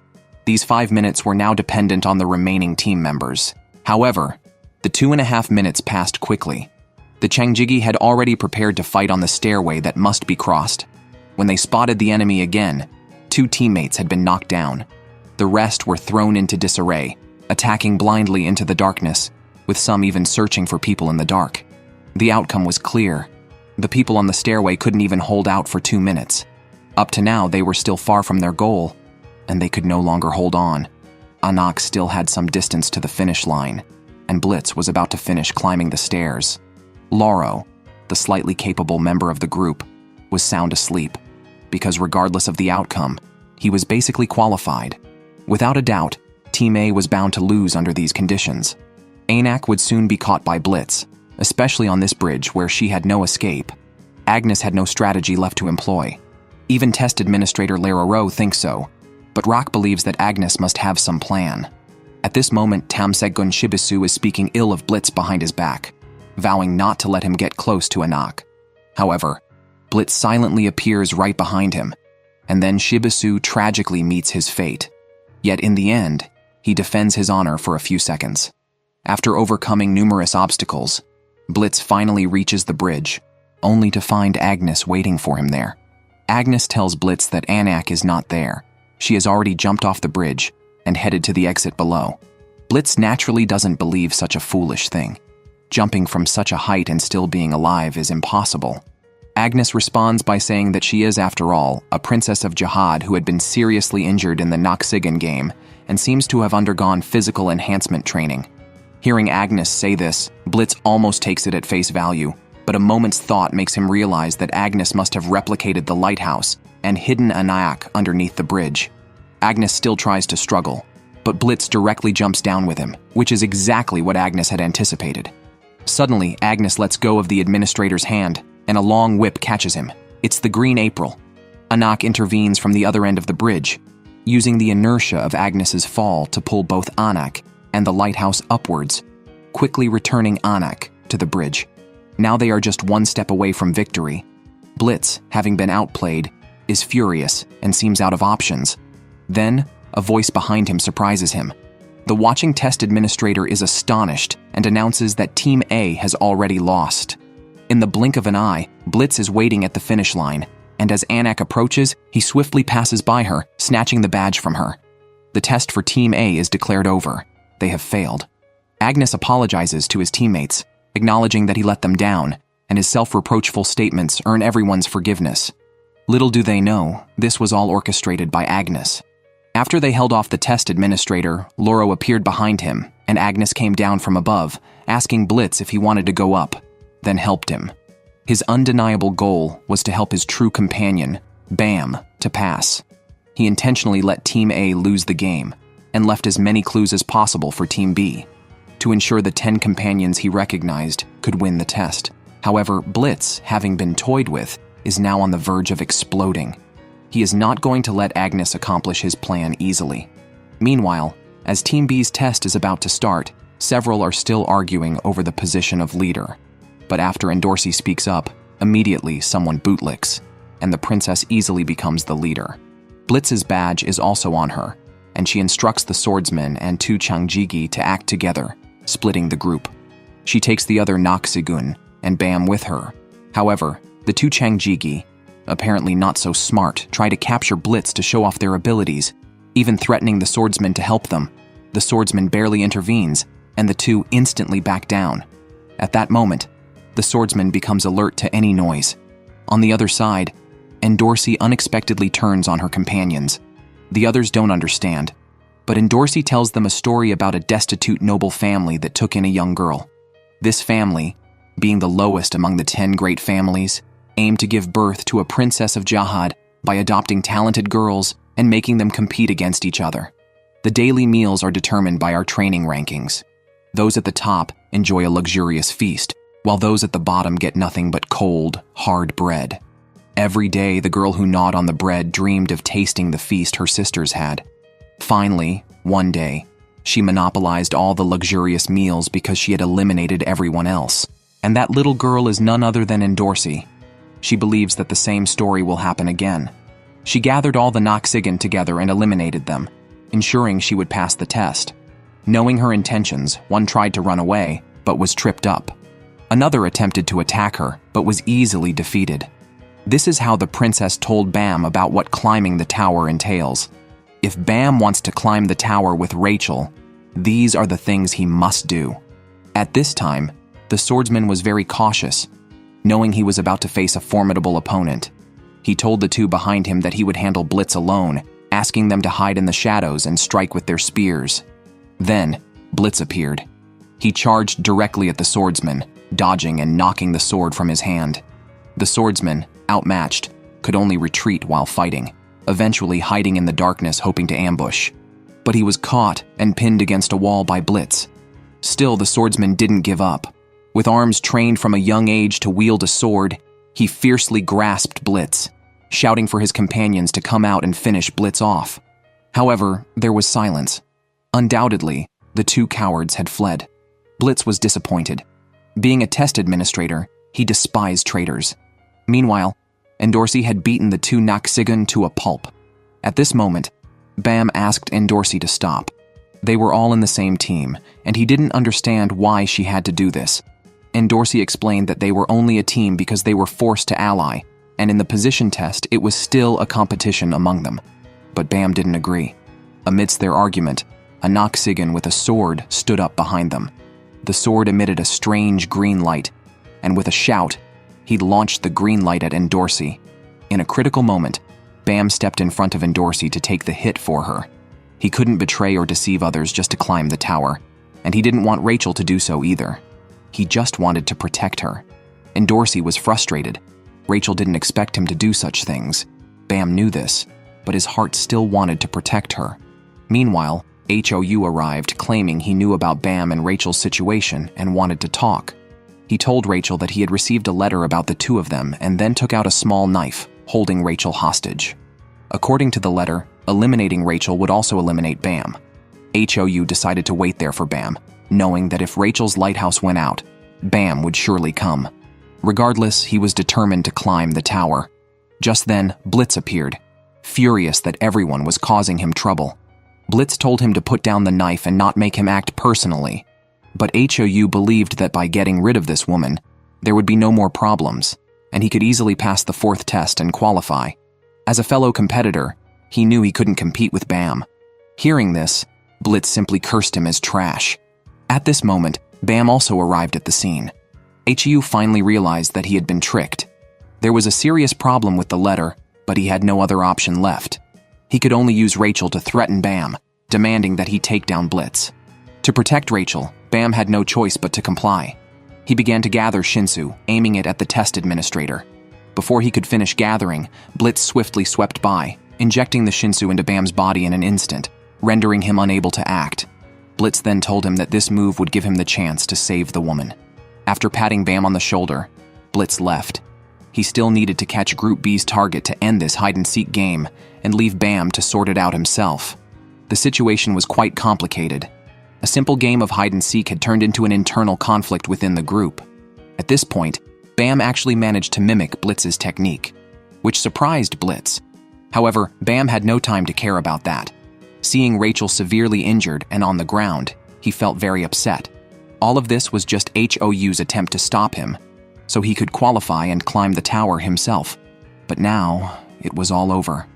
These 5 minutes were now dependent on the remaining team members. However, the 2.5 minutes passed quickly. The Changjigi had already prepared to fight on the stairway that must be crossed. When they spotted the enemy again, 2 teammates had been knocked down. The rest were thrown into disarray, attacking blindly into the darkness, with some even searching for people in the dark. The outcome was clear. The people on the stairway couldn't even hold out for 2 minutes. Up to now, they were still far from their goal, and they could no longer hold on. Anak still had some distance to the finish line, and Blitz was about to finish climbing the stairs. Loro, the slightly capable member of the group, was sound asleep, because regardless of the outcome, he was basically qualified. Without a doubt, Team A was bound to lose under these conditions. Anak would soon be caught by Blitz, especially on this bridge where she had no escape. Agnes had no strategy left to employ. Even test administrator Leroro thinks so, but Rock believes that Agnes must have some plan. At this moment, Tamsegun Shibisu is speaking ill of Blitz behind his back, vowing not to let him get close to Anak. However, Blitz silently appears right behind him, and then Shibisu tragically meets his fate. Yet in the end, he defends his honor for a few seconds. After overcoming numerous obstacles, Blitz finally reaches the bridge, only to find Agnes waiting for him there. Agnes tells Blitz that Anak is not there. She has already jumped off the bridge and headed to the exit below. Blitz naturally doesn't believe such a foolish thing. Jumping from such a height and still being alive is impossible. Agnes responds by saying that she is, after all, a princess of Jihad who had been seriously injured in the Noxigan game and seems to have undergone physical enhancement training. Hearing Agnes say this, Blitz almost takes it at face value, but a moment's thought makes him realize that Agnes must have replicated the lighthouse and hidden Anak underneath the bridge. Agnes still tries to struggle, but Blitz directly jumps down with him, which is exactly what Agnes had anticipated. Suddenly, Agnes lets go of the administrator's hand, and a long whip catches him. It's the Green April. Anak intervenes from the other end of the bridge, using the inertia of Agnes's fall to pull both Anak and the lighthouse upwards, quickly returning Anak to the bridge. Now they are just one step away from victory. Blitz, having been outplayed, is furious and seems out of options. Then, a voice behind him surprises him. The watching test administrator is astonished and announces that Team A has already lost. In the blink of an eye, Blitz is waiting at the finish line, and as Anak approaches, he swiftly passes by her, snatching the badge from her. The test for Team A is declared over. They have failed. Agnes apologizes to his teammates, acknowledging that he let them down, and his self-reproachful statements earn everyone's forgiveness. Little do they know, this was all orchestrated by Agnes. After they held off the test administrator, Loro appeared behind him, and Agnes came down from above, asking Blitz if he wanted to go up, then helped him. His undeniable goal was to help his true companion, Bam, to pass. He intentionally let Team A lose the game, and left as many clues as possible for Team B, to ensure the 10 companions he recognized could win the test. However, Blitz, having been toyed with, is now on the verge of exploding. He is not going to let Agnes accomplish his plan easily. Meanwhile, as Team B's test is about to start, several are still arguing over the position of leader. But after Endorsi speaks up, immediately someone bootlicks, and the princess easily becomes the leader. Blitz's badge is also on her, and she instructs the swordsman and 2 Changjigi to act together, splitting the group. She takes the other Noxigun and Bam with her. However, the 2 Changjigi, apparently not so smart, try to capture Blitz to show off their abilities, even threatening the swordsman to help them. The swordsman barely intervenes, and the 2 instantly back down. At that moment, the swordsman becomes alert to any noise. On the other side, Endorsi unexpectedly turns on her companions. The others don't understand, but Endorsi tells them a story about a destitute noble family that took in a young girl. This family, being the lowest among the 10 great families, aimed to give birth to a princess of Jihad by adopting talented girls and making them compete against each other. The daily meals are determined by our training rankings. Those at the top enjoy a luxurious feast, while those at the bottom get nothing but cold, hard bread. Every day, the girl who gnawed on the bread dreamed of tasting the feast her sisters had. Finally, one day, she monopolized all the luxurious meals because she had eliminated everyone else. And that little girl is none other than Endorsi. She believes that the same story will happen again. She gathered all the Noxigan together and eliminated them, ensuring she would pass the test. Knowing her intentions, one tried to run away, but was tripped up. Another attempted to attack her, but was easily defeated. This is how the princess told Bam about what climbing the tower entails. If Bam wants to climb the tower with Rachel, these are the things he must do. At this time, the swordsman was very cautious, knowing he was about to face a formidable opponent. He told the 2 behind him that he would handle Blitz alone, asking them to hide in the shadows and strike with their spears. Then, Blitz appeared. He charged directly at the swordsman, dodging and knocking the sword from his hand. The swordsman, outmatched, could only retreat while fighting, eventually hiding in the darkness hoping to ambush. But he was caught and pinned against a wall by Blitz. Still, the swordsman didn't give up. With arms trained from a young age to wield a sword, he fiercely grasped Blitz, shouting for his companions to come out and finish Blitz off. However, there was silence. Undoubtedly, the 2 cowards had fled. Blitz was disappointed. Being a test administrator, he despised traitors. Meanwhile, Endorsi had beaten the 2 Noxigan to a pulp. At this moment, Bam asked Endorsi to stop. They were all in the same team, and he didn't understand why she had to do this. and Dorsey explained that they were only a team because they were forced to ally, and in the position test, it was still a competition among them. But Bam didn't agree. Amidst their argument, a Noxigan with a sword stood up behind them. The sword emitted a strange green light, and with a shout, he launched the green light at Dorsey. In a critical moment, Bam stepped in front of Dorsey to take the hit for her. He couldn't betray or deceive others just to climb the tower, and he didn't want Rachel to do so either. He just wanted to protect her. Dorsey was frustrated. Rachel didn't expect him to do such things. Bam knew this, but his heart still wanted to protect her. Meanwhile, HOU arrived claiming he knew about Bam and Rachel's situation and wanted to talk. He told Rachel that he had received a letter about the two of them and then took out a small knife, holding Rachel hostage. According to the letter, eliminating Rachel would also eliminate Bam. HOU decided to wait there for Bam, knowing that if Rachel's lighthouse went out, Bam would surely come. Regardless, he was determined to climb the tower. Just then, Blitz appeared, furious that everyone was causing him trouble. Blitz told him to put down the knife and not make him act personally. But HOU believed that by getting rid of this woman, there would be no more problems, and he could easily pass the fourth test and qualify. As a fellow competitor, he knew he couldn't compete with Bam. Hearing this, Blitz simply cursed him as trash. At this moment, Bam also arrived at the scene. HOU finally realized that he had been tricked. There was a serious problem with the letter, but he had no other option left. He could only use Rachel to threaten Bam, demanding that he take down Blitz. To protect Rachel, Bam had no choice but to comply. He began to gather Shinsu, aiming it at the test administrator. Before he could finish gathering, Blitz swiftly swept by, injecting the Shinsu into Bam's body in an instant, rendering him unable to act. Blitz then told him that this move would give him the chance to save the woman. After patting Bam on the shoulder, Blitz left. He still needed to catch Group B's target to end this hide-and-seek game and leave Bam to sort it out himself. The situation was quite complicated. A simple game of hide-and-seek had turned into an internal conflict within the group. At this point, Bam actually managed to mimic Blitz's technique, which surprised Blitz. However, Bam had no time to care about that. Seeing Rachel severely injured and on the ground, he felt very upset. All of this was just HOU's attempt to stop him, so he could qualify and climb the tower himself. But now, it was all over.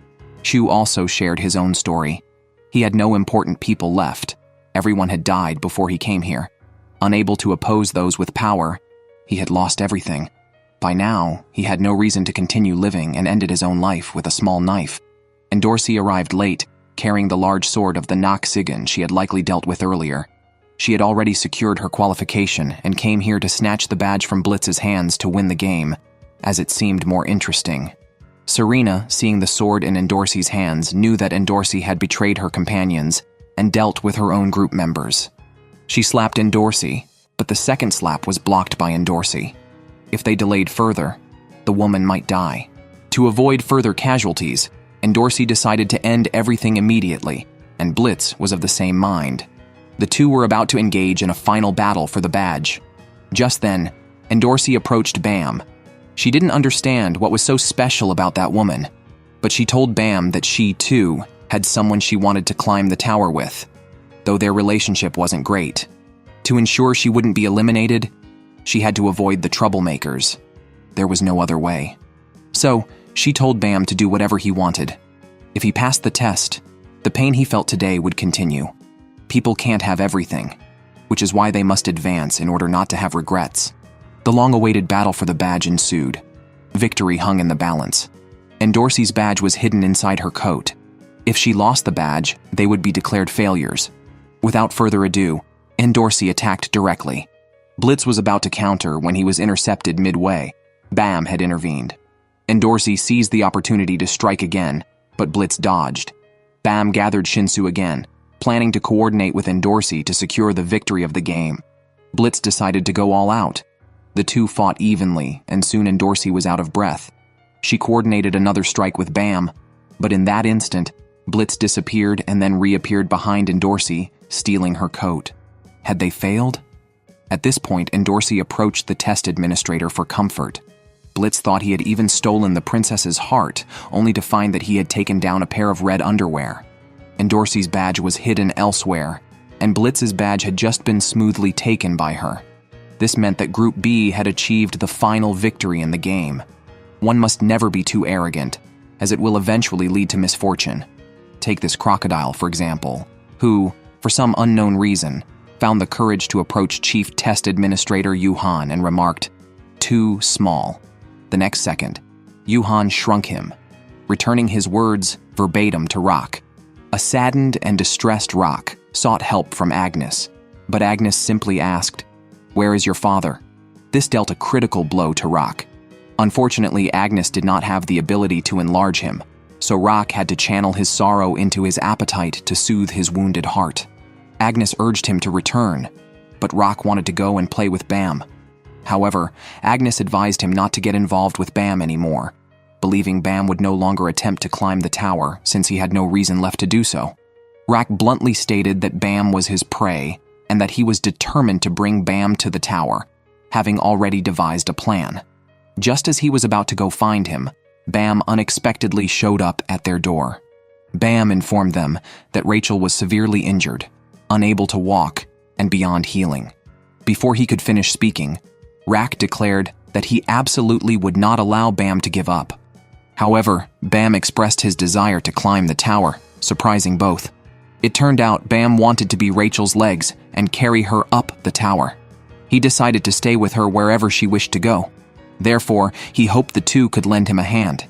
Shu also shared his own story. He had no important people left. Everyone had died before he came here. Unable to oppose those with power, he had lost everything. By now, he had no reason to continue living and ended his own life with a small knife. Dorsey arrived late, carrying the large sword of the Noxigan she had likely dealt with earlier. She had already secured her qualification and came here to snatch the badge from Blitz's hands to win the game, as it seemed more interesting. Serena, seeing the sword in Dorsey's hands, knew that Dorsey had betrayed her companions and dealt with her own group members. She slapped Dorsey, but the second slap was blocked by Dorsey. If they delayed further, the woman might die. To avoid further casualties, Dorsey decided to end everything immediately, and Blitz was of the same mind. The two were about to engage in a final battle for the badge. Just then, Dorsey approached Bam. She didn't understand what was so special about that woman, but she told Bam that she, too, had someone she wanted to climb the tower with, though their relationship wasn't great. To ensure she wouldn't be eliminated, she had to avoid the troublemakers. There was no other way. So, she told Bam to do whatever he wanted. If he passed the test, the pain he felt today would continue. People can't have everything, which is why they must advance in order not to have regrets. The long-awaited battle for the badge ensued. Victory hung in the balance. Dorsey's badge was hidden inside her coat. If she lost the badge, they would be declared failures. Without further ado, Dorsey attacked directly. Blitz was about to counter when he was intercepted midway. Bam had intervened. Dorsey seized the opportunity to strike again, but Blitz dodged. Bam gathered Shinsu again, planning to coordinate with Dorsey to secure the victory of the game. Blitz decided to go all out. The two fought evenly, and soon Dorsey was out of breath. She coordinated another strike with Bam, but in that instant, Blitz disappeared and then reappeared behind Dorsey, stealing her coat. Had they failed? At this point, Dorsey approached the test administrator for comfort. Blitz thought he had even stolen the princess's heart, only to find that he had taken down a pair of red underwear. Dorsey's badge was hidden elsewhere, and Blitz's badge had just been smoothly taken by her. This meant that Group B had achieved the final victory in the game. One must never be too arrogant, as it will eventually lead to misfortune. Take this crocodile, for example, who, for some unknown reason, found the courage to approach Chief Test Administrator Yuhan and remarked, "Too small." The next second, Yuhan shrunk him, returning his words verbatim to Rock. A saddened and distressed Rock sought help from Agnes, but Agnes simply asked, "Where is your father?" This dealt a critical blow to Rock. Unfortunately, Agnes did not have the ability to enlarge him, so Rock had to channel his sorrow into his appetite to soothe his wounded heart. Agnes urged him to return, but Rock wanted to go and play with Bam. However, Agnes advised him not to get involved with Bam anymore, believing Bam would no longer attempt to climb the tower since he had no reason left to do so. Rock bluntly stated that Bam was his prey and that he was determined to bring Bam to the tower, having already devised a plan. Just as he was about to go find him, Bam unexpectedly showed up at their door. Bam informed them that Rachel was severely injured, unable to walk, and beyond healing. Before he could finish speaking, Rack declared that he absolutely would not allow Bam to give up. However, Bam expressed his desire to climb the tower, surprising both. It turned out Bam wanted to be Rachel's legs and carry her up the tower. He decided to stay with her wherever she wished to go. Therefore, he hoped the two could lend him a hand.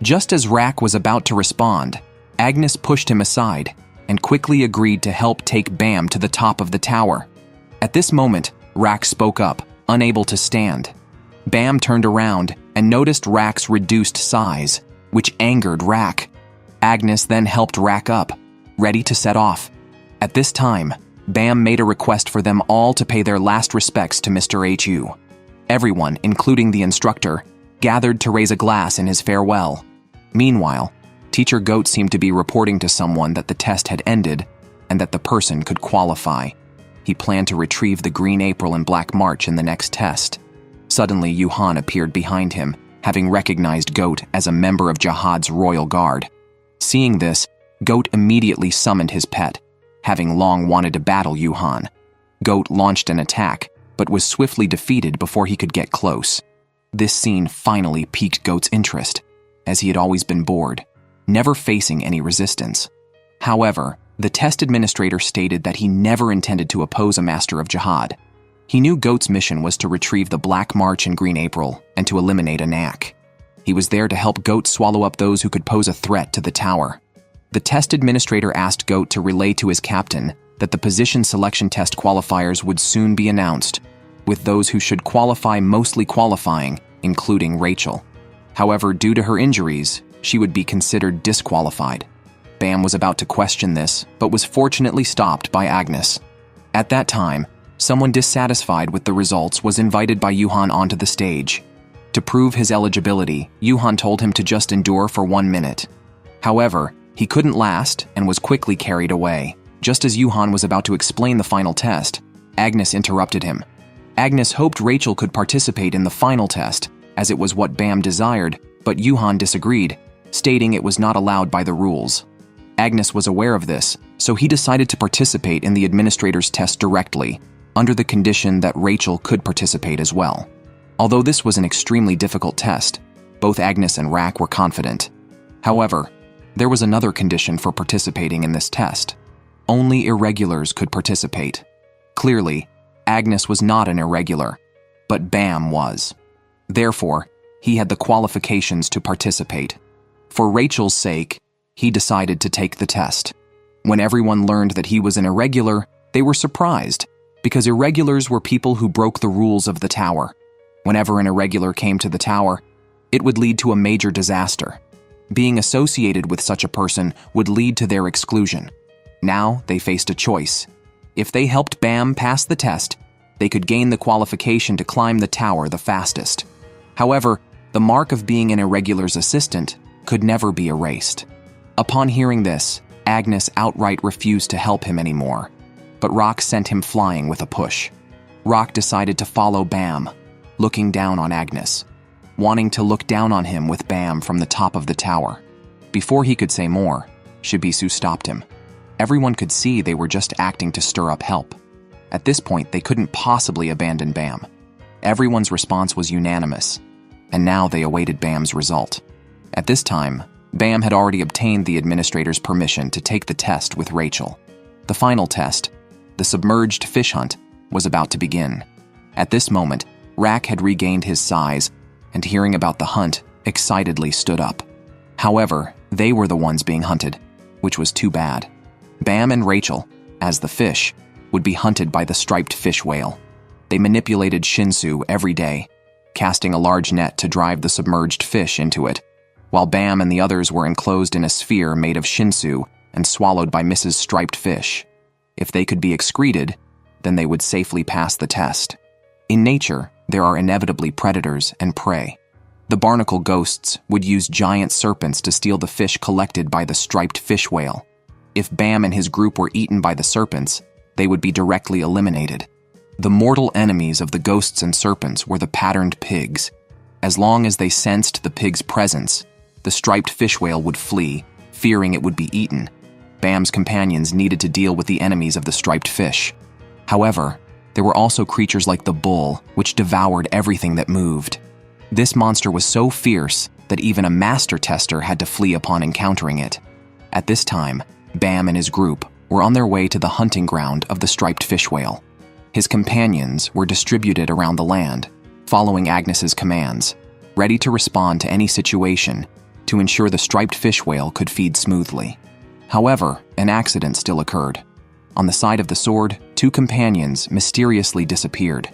Just as Rack was about to respond, Agnes pushed him aside and quickly agreed to help take Bam to the top of the tower. At this moment, Rack spoke up, unable to stand. Bam turned around and noticed Rack's reduced size, which angered Rack. Agnes then helped Rack up, ready to set off. At this time, Bam made a request for them all to pay their last respects to Mr. Hu. Everyone, including the instructor, gathered to raise a glass in his farewell. Meanwhile, Teacher Goat seemed to be reporting to someone that the test had ended and that the person could qualify. He planned to retrieve the Green April and Black March in the next test. Suddenly, Yuhan appeared behind him, having recognized Goat as a member of Jihad's royal guard. Seeing this, Goat immediately summoned his pet, having long wanted to battle Yuhan. Goat launched an attack, but was swiftly defeated before he could get close. This scene finally piqued Goat's interest, as he had always been bored, never facing any resistance. However, the test administrator stated that he never intended to oppose a master of Jihad. He knew Goat's mission was to retrieve the Black March and Green April and to eliminate Anak. He was there to help Goat swallow up those who could pose a threat to the tower. The test administrator asked Goat to relay to his captain that the position selection test qualifiers would soon be announced, with those who should qualify mostly qualifying, including Rachel. However, due to her injuries, she would be considered disqualified. Bam was about to question this, but was fortunately stopped by Agnes. At that time, someone dissatisfied with the results was invited by Yuhan onto the stage. To prove his eligibility, Yuhan told him to just endure for 1 minute. However, he couldn't last and was quickly carried away. Just as Yuhan was about to explain the final test, Agnes interrupted him. Agnes hoped Rachel could participate in the final test, as it was what Bam desired, but Yuhan disagreed, stating it was not allowed by the rules. Agnes was aware of this, so he decided to participate in the administrator's test directly, under the condition that Rachel could participate as well. Although this was an extremely difficult test, both Agnes and Rack were confident. However, there was another condition for participating in this test. Only irregulars could participate. Clearly, Agnes was not an irregular, but Bam was. Therefore, he had the qualifications to participate. For Rachel's sake, he decided to take the test. When everyone learned that he was an irregular, they were surprised, because irregulars were people who broke the rules of the tower. Whenever an irregular came to the tower, it would lead to a major disaster. Being associated with such a person would lead to their exclusion. Now they faced a choice. If they helped Bam pass the test, they could gain the qualification to climb the tower the fastest. However, the mark of being an irregular's assistant could never be erased. Upon hearing this, Agnes outright refused to help him anymore, but Rock sent him flying with a push. Rock decided to follow Bam, looking down on Agnes, wanting to look down on him with Bam from the top of the tower. Before he could say more, Shibisu stopped him. Everyone could see they were just acting to stir up help. At this point, they couldn't possibly abandon Bam. Everyone's response was unanimous, and now they awaited Bam's result. At this time, Bam had already obtained the administrator's permission to take the test with Rachel. The final test, the submerged fish hunt, was about to begin. At this moment, Rak had regained his size, and hearing about the hunt, excitedly stood up. However, they were the ones being hunted, which was too bad. Bam and Rachel, as the fish, would be hunted by the striped fish whale. They manipulated Shinsu every day, casting a large net to drive the submerged fish into it, while Bam and the others were enclosed in a sphere made of Shinsu and swallowed by Mrs. Striped Fish. If they could be excreted, then they would safely pass the test. In nature, there are inevitably predators and prey. The barnacle ghosts would use giant serpents to steal the fish collected by the striped fish whale. If Bam and his group were eaten by the serpents, they would be directly eliminated. The mortal enemies of the ghosts and serpents were the patterned pigs. As long as they sensed the pig's presence, the striped fish whale would flee, fearing it would be eaten. Bam's companions needed to deal with the enemies of the striped fish. However, there were also creatures like the bull, which devoured everything that moved. This monster was so fierce that even a master tester had to flee upon encountering it. At this time, Bam and his group were on their way to the hunting ground of the striped fish whale. His companions were distributed around the land, following Agnes's commands, ready to respond to any situation to ensure the striped fish whale could feed smoothly. However, an accident still occurred. On the side of the sword, two companions mysteriously disappeared.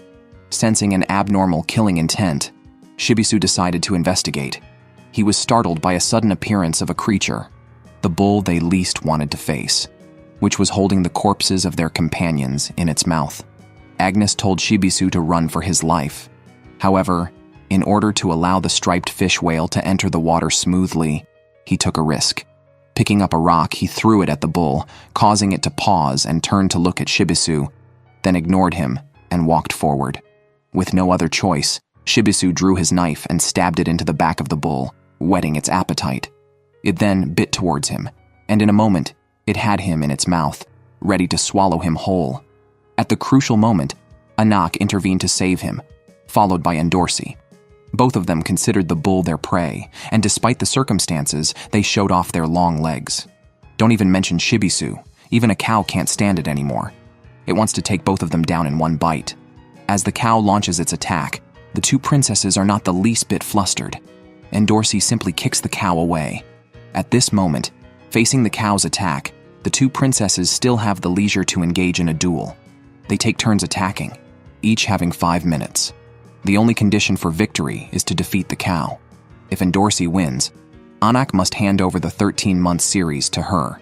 Sensing an abnormal killing intent, Shibisu decided to investigate. He was startled by a sudden appearance of a creature, the bull they least wanted to face, which was holding the corpses of their companions in its mouth. Agnes told Shibisu to run for his life. However, in order to allow the striped fish whale to enter the water smoothly, he took a risk. Picking up a rock, he threw it at the bull, causing it to pause and turn to look at Shibisu, then ignored him and walked forward. With no other choice, Shibisu drew his knife and stabbed it into the back of the bull, whetting its appetite. It then bit towards him, and in a moment, it had him in its mouth, ready to swallow him whole. At the crucial moment, Anak intervened to save him, followed by Endorsi. Both of them considered the bull their prey, and despite the circumstances, they showed off their long legs. Don't even mention Shibisu. Even a cow can't stand it anymore. It wants to take both of them down in one bite. As the cow launches its attack, the two princesses are not the least bit flustered. Endorsi simply kicks the cow away. At this moment, facing the cow's attack, the two princesses still have the leisure to engage in a duel. They take turns attacking, each having 5 minutes. The only condition for victory is to defeat the cow. If Endorsi wins, Anak must hand over the 13-month series to her.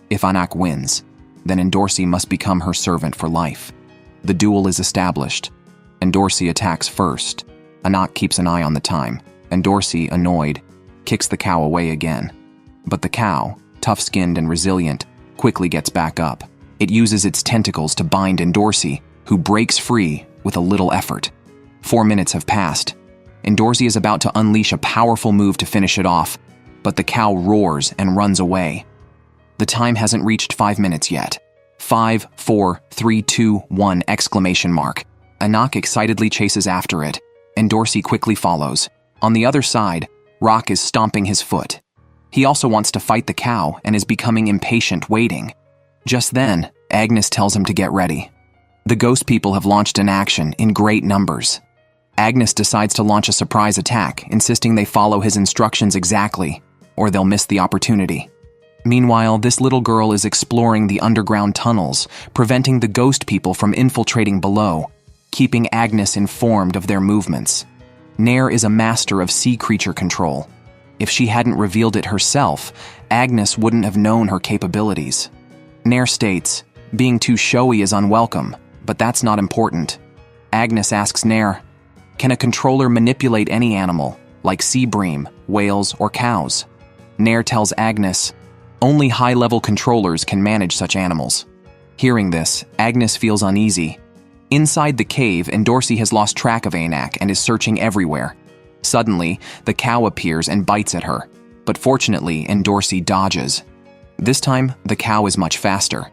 If Anak wins, then Endorsi must become her servant for life. The duel is established. Endorsi attacks first. Anak keeps an eye on the time. Endorsi, annoyed, kicks the cow away again. But the cow, tough-skinned and resilient, quickly gets back up. It uses its tentacles to bind Endorsi, who breaks free with a little effort. 4 minutes have passed. Endorsi is about to unleash a powerful move to finish it off, but the cow roars and runs away. The time hasn't reached 5 minutes yet. 5, 4, 3, 2, 1, exclamation mark. Anak excitedly chases after it. Endorsi quickly follows. On the other side, Rock is stomping his foot. He also wants to fight the cow and is becoming impatient waiting. Just then, Agnes tells him to get ready. The ghost people have launched an action in great numbers. Agnes decides to launch a surprise attack, insisting they follow his instructions exactly, or they'll miss the opportunity. Meanwhile, this little girl is exploring the underground tunnels, preventing the ghost people from infiltrating below, keeping Agnes informed of their movements. Nair is a master of sea creature control. If she hadn't revealed it herself, Agnes wouldn't have known her capabilities. Nair states, being too showy is unwelcome, but that's not important. Agnes asks Nair, can a controller manipulate any animal, like sea bream, whales, or cows? Nair tells Agnes, only high-level controllers can manage such animals. Hearing this, Agnes feels uneasy. Inside the cave, Endorsi has lost track of Anak and is searching everywhere. Suddenly, the cow appears and bites at her, but fortunately, Endorsi dodges. This time, the cow is much faster.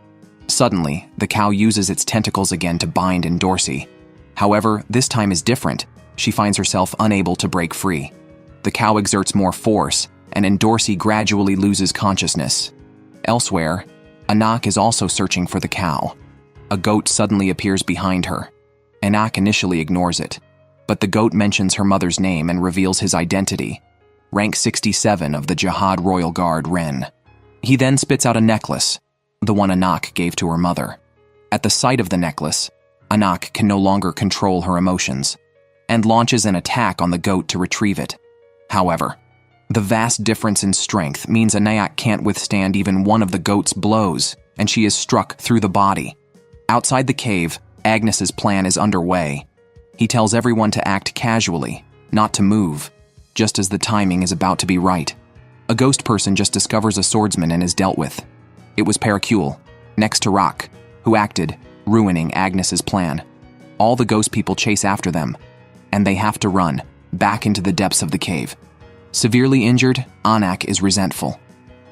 Suddenly, the cow uses its tentacles again to bind Endorsi. However, this time is different. She finds herself unable to break free. The cow exerts more force, and Endorsi gradually loses consciousness. Elsewhere, Anak is also searching for the cow. A goat suddenly appears behind her. Anak initially ignores it, but the goat mentions her mother's name and reveals his identity. Rank 67 of the Jihad Royal Guard, Ren. He then spits out a necklace, the one Anak gave to her mother. At the sight of the necklace, Anak can no longer control her emotions, and launches an attack on the goat to retrieve it. However, the vast difference in strength means Anak can't withstand even one of the goat's blows, and she is struck through the body. Outside the cave, Agnes's plan is underway. He tells everyone to act casually, not to move, just as the timing is about to be right. A ghost person just discovers a swordsman and is dealt with. It was Pericule, next to Rock, who acted, ruining Agnes's plan. All the ghost people chase after them, and they have to run back into the depths of the cave. Severely injured, Anak is resentful.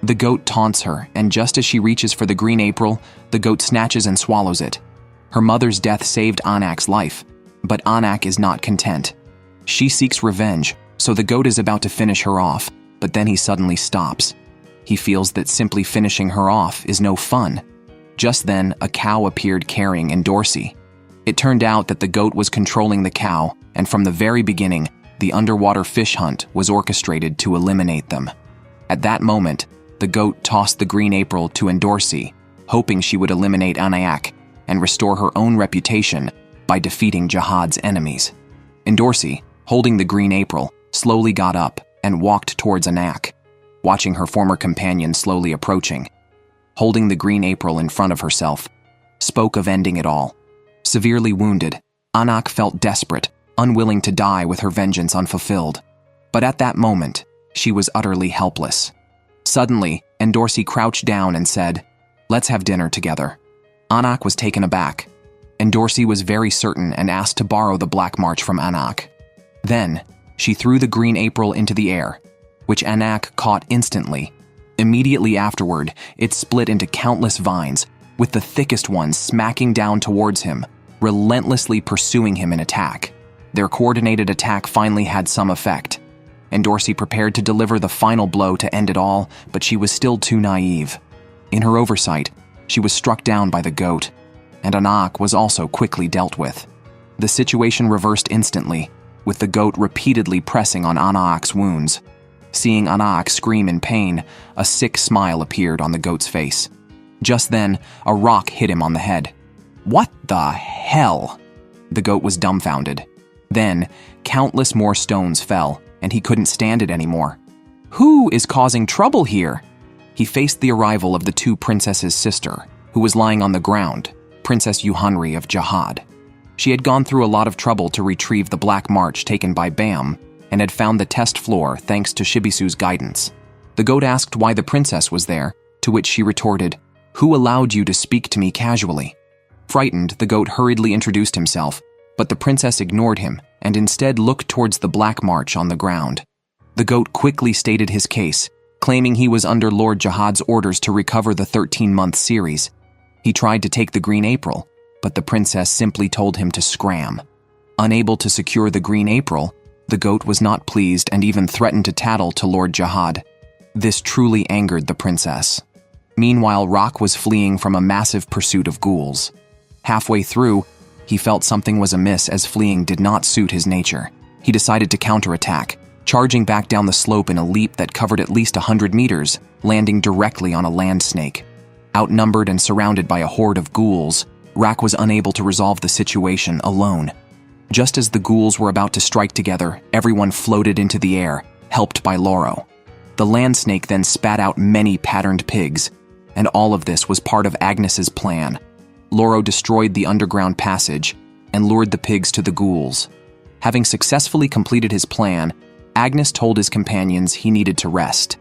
The goat taunts her, and just as she reaches for the green April, the goat snatches and swallows it. Her mother's death saved Anak's life, but Anak is not content. She seeks revenge, so the goat is about to finish her off, but then he suddenly stops. He feels that simply finishing her off is no fun. Just then, a cow appeared carrying Endorsi. It turned out that the goat was controlling the cow, and from the very beginning, the underwater fish hunt was orchestrated to eliminate them. At that moment, the goat tossed the green April to Endorsi, hoping she would eliminate Anak and restore her own reputation by defeating Jihad's enemies. Endorsi, holding the green April, slowly got up and walked towards Anak, watching her former companion slowly approaching. Holding the green April in front of herself, spoke of ending it all. Severely wounded, Anak felt desperate, unwilling to die with her vengeance unfulfilled. But at that moment, she was utterly helpless. Suddenly, Endorsi crouched down and said, "Let's have dinner together." Anak was taken aback. Endorsi was very certain and asked to borrow the Black March from Anak. Then, she threw the green April into the air, which Anak caught instantly. Immediately afterward, it split into countless vines, with the thickest ones smacking down towards him, relentlessly pursuing him in attack. Their coordinated attack finally had some effect. Endorsi prepared to deliver the final blow to end it all, but she was still too naive. In her oversight, she was struck down by the goat, and Anak was also quickly dealt with. The situation reversed instantly, with the goat repeatedly pressing on Anak's wounds. Seeing Anak scream in pain, a sick smile appeared on the goat's face. Just then, a rock hit him on the head. "What the hell?" The goat was dumbfounded. Then, countless more stones fell, and he couldn't stand it anymore. Who is causing trouble here? He faced the arrival of the two princesses' sister, who was lying on the ground, Princess Yuhanri of Jihad. She had gone through a lot of trouble to retrieve the Black March taken by Bam, and had found the test floor thanks to Shibisu's guidance. The goat asked why the princess was there, to which she retorted, "Who allowed you to speak to me casually?" Frightened, the goat hurriedly introduced himself, but the princess ignored him and instead looked towards the Black March on the ground. The goat quickly stated his case, claiming he was under Lord Jihad's orders to recover the 13-month series. He tried to take the green April, but the princess simply told him to scram. Unable to secure the green April, the goat was not pleased and even threatened to tattle to Lord Jihad. This truly angered the princess. Meanwhile, Rock was fleeing from a massive pursuit of ghouls. Halfway through, he felt something was amiss as fleeing did not suit his nature. He decided to counterattack, charging back down the slope in a leap that covered at least 100 meters, landing directly on a land snake. Outnumbered and surrounded by a horde of ghouls, Rock was unable to resolve the situation alone. Just as the ghouls were about to strike together, everyone floated into the air, helped by Loro. The land snake then spat out many patterned pigs, and all of this was part of Agnes's plan. Loro destroyed the underground passage and lured the pigs to the ghouls. Having successfully completed his plan, Agnes told his companions he needed to rest.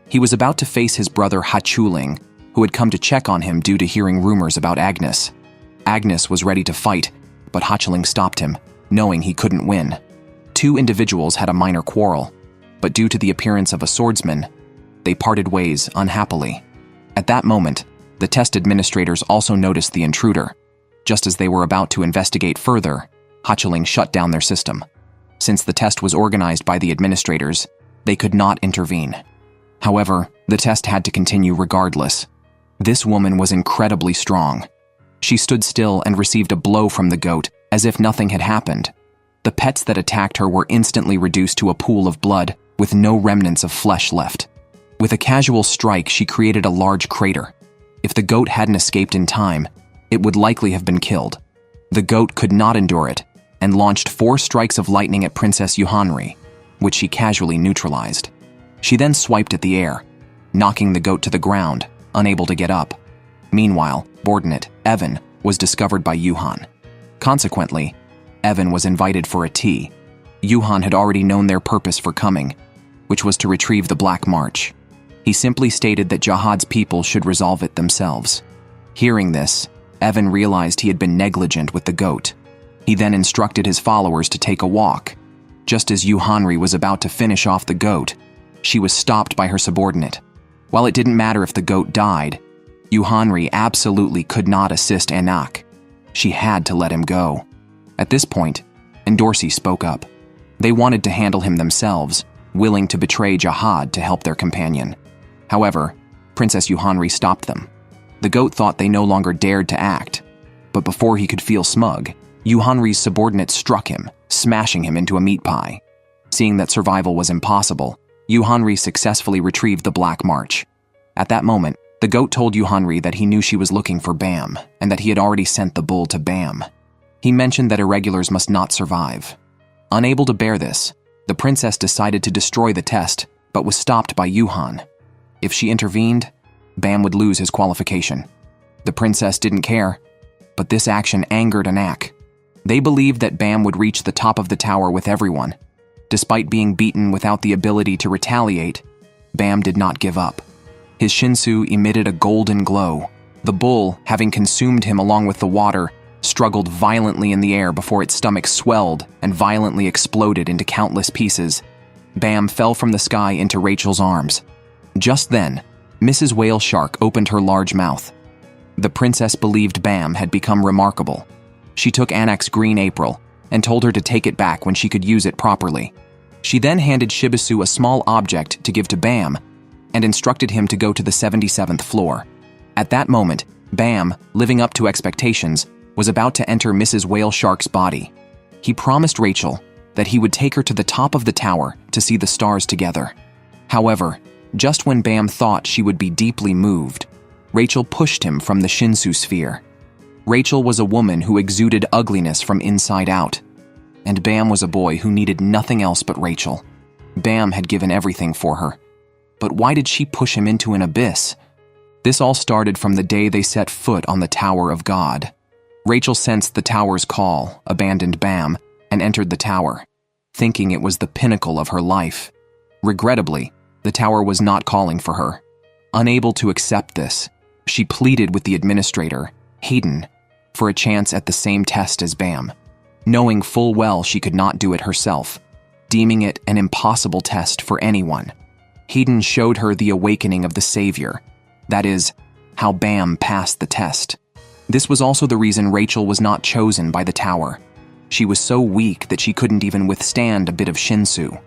He was about to face his brother Hachuling, who had come to check on him due to hearing rumors about Agnes. Agnes was ready to fight, but Hachuling stopped him, knowing he couldn't win. Two individuals had a minor quarrel, but due to the appearance of a swordsman, they parted ways unhappily. At that moment, The test administrators also noticed the intruder. Just as they were about to investigate further, Hatcheling shut down their system. Since the test was organized by the administrators, they could not intervene. However, the test had to continue regardless. This woman was incredibly strong. She stood still and received a blow from the goat as if nothing had happened. The pets that attacked her were instantly reduced to a pool of blood with no remnants of flesh left. With a casual strike, she created a large crater. If the goat hadn't escaped in time, it would likely have been killed. The goat could not endure it and launched 4 strikes of lightning at Princess Yohanri, which she casually neutralized. She then swiped at the air, knocking the goat to the ground, unable to get up. Meanwhile, subordinate Evan was discovered by Yuhan. Consequently, Evan was invited for a tea. Yuhan had already known their purpose for coming, which was to retrieve the Black March. He simply stated that Jahad's people should resolve it themselves. Hearing this, Evan realized he had been negligent with the goat. He then instructed his followers to take a walk. Just as Yohanri was about to finish off the goat, she was stopped by her subordinate. While it didn't matter if the goat died, Yohanri absolutely could not assist Anak. She had to let him go. At this point, Endorsi spoke up. They wanted to handle him themselves, willing to betray Jahad to help their companion. However, Princess Yohanri stopped them. The goat thought they no longer dared to act, but before he could feel smug, Yohanri's subordinate struck him, smashing him into a meat pie. Seeing that survival was impossible, Yohanri successfully retrieved the Black March. At that moment, the goat told Yohanri that he knew she was looking for Bam, and that he had already sent the bull to Bam. He mentioned that irregulars must not survive. Unable to bear this, the princess decided to destroy the test, but was stopped by Yuhan. If she intervened, Bam would lose his qualification. The princess didn't care, but this action angered Anak. They believed that Bam would reach the top of the tower with everyone. Despite being beaten without the ability to retaliate, Bam did not give up. His Shinsu emitted a golden glow. The bull, having consumed him along with the water, struggled violently in the air before its stomach swelled and violently exploded into countless pieces. Bam fell from the sky into Rachel's arms. Just then, Mrs. Whale Shark opened her large mouth. The princess believed Bam had become remarkable. She took Anak's green April and told her to take it back when she could use it properly. She then handed Shibisu a small object to give to Bam and instructed him to go to the 77th floor. At that moment, Bam, living up to expectations, was about to enter Mrs. Whale Shark's body. He promised Rachel that he would take her to the top of the tower to see the stars together. However, just when Bam thought she would be deeply moved, Rachel pushed him from the Shinsu sphere. Rachel was a woman who exuded ugliness from inside out, and Bam was a boy who needed nothing else but Rachel. Bam had given everything for her. But why did she push him into an abyss? This all started from the day they set foot on the Tower of God. Rachel sensed the tower's call, abandoned Bam, and entered the tower, thinking it was the pinnacle of her life. Regrettably, the tower was not calling for her. Unable to accept this, she pleaded with the administrator, Hayden, for a chance at the same test as Bam, knowing full well she could not do it herself, deeming it an impossible test for anyone. Hayden showed her the awakening of the Savior, that is, how Bam passed the test. This was also the reason Rachel was not chosen by the tower. She was so weak that she couldn't even withstand a bit of Shinsu.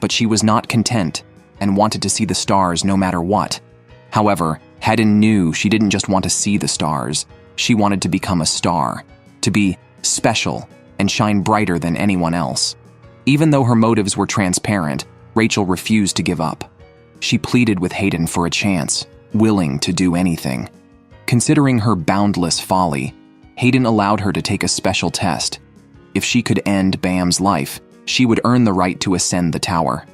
But she was not content and wanted to see the stars no matter what. However, Hedon knew she didn't just want to see the stars. She wanted to become a star, to be special and shine brighter than anyone else. Even though her motives were transparent, Rachel refused to give up. She pleaded with Hayden for a chance, willing to do anything. Considering her boundless folly, Hayden allowed her to take a special test. If she could end Bam's life, she would earn the right to ascend the tower.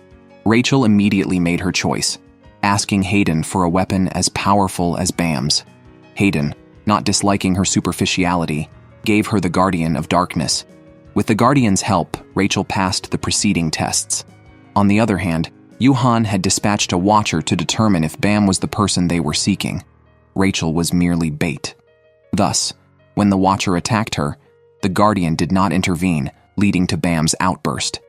Rachel immediately made her choice, asking Hayden for a weapon as powerful as Bam's. Hayden, not disliking her superficiality, gave her the Guardian of Darkness. With the Guardian's help, Rachel passed the preceding tests. On the other hand, Yuhan had dispatched a watcher to determine if Bam was the person they were seeking. Rachel was merely bait. Thus, when the watcher attacked her, the Guardian did not intervene, leading to Bam's outburst.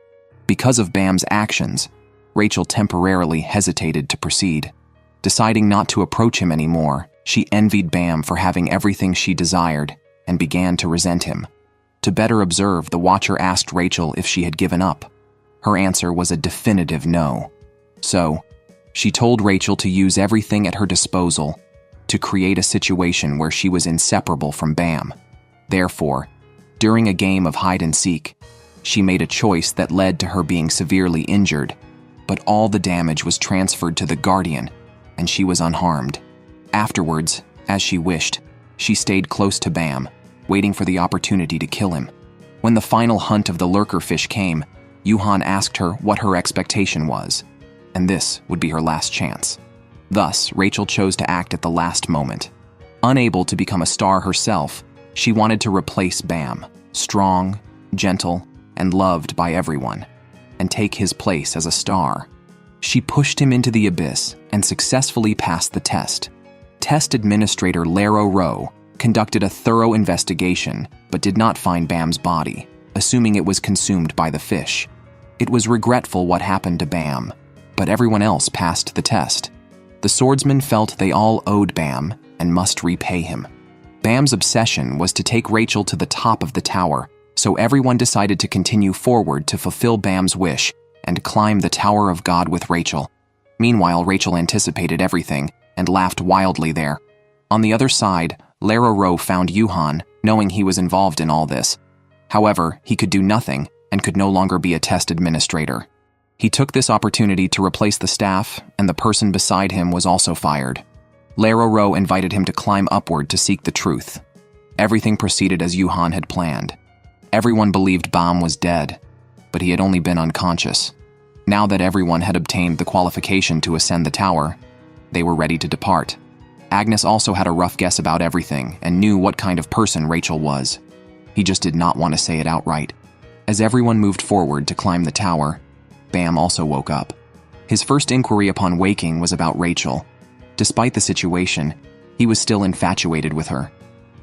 Because of Bam's actions, Rachel temporarily hesitated to proceed. Deciding not to approach him anymore, She envied Bam for having everything she desired and began to resent him. To better observe, the Watcher asked Rachel if she had given up. Her answer was a definitive no. So, she told Rachel to use everything at her disposal to create a situation where she was inseparable from Bam. Therefore, during a game of hide-and-seek, she made a choice that led to her being severely injured, but all the damage was transferred to the Guardian, and she was unharmed. Afterwards, as she wished, she stayed close to Bam, waiting for the opportunity to kill him. When the final hunt of the lurker fish came, Yuhan asked her what her expectation was, and this would be her last chance. Thus, Rachel chose to act at the last moment. Unable to become a star herself, she wanted to replace Bam, strong, gentle, and loved by everyone, and take his place as a star. She pushed him into the abyss and successfully passed the test. Test administrator Yoru conducted a thorough investigation but did not find Bam's body, assuming it was consumed by the fish. It was regretful what happened to Bam, but everyone else passed the test. The swordsmen felt they all owed Bam and must repay him. Bam's obsession was to take Rachel to the top of the tower, so everyone decided to continue forward to fulfill Bam's wish and climb the Tower of God with Rachel. Meanwhile, Rachel anticipated everything and laughed wildly there. On the other side, Yoru found Yuhan, knowing he was involved in all this. However, he could do nothing and could no longer be a test administrator. He took this opportunity to replace the staff, and the person beside him was also fired. Yoru invited him to climb upward to seek the truth. Everything proceeded as Yuhan had planned. Everyone believed Bam was dead, but he had only been unconscious. Now that everyone had obtained the qualification to ascend the tower, they were ready to depart. Agnes also had a rough guess about everything and knew what kind of person Rachel was. He just did not want to say it outright. As everyone moved forward to climb the tower, Bam also woke up. His first inquiry upon waking was about Rachel. Despite the situation, he was still infatuated with her.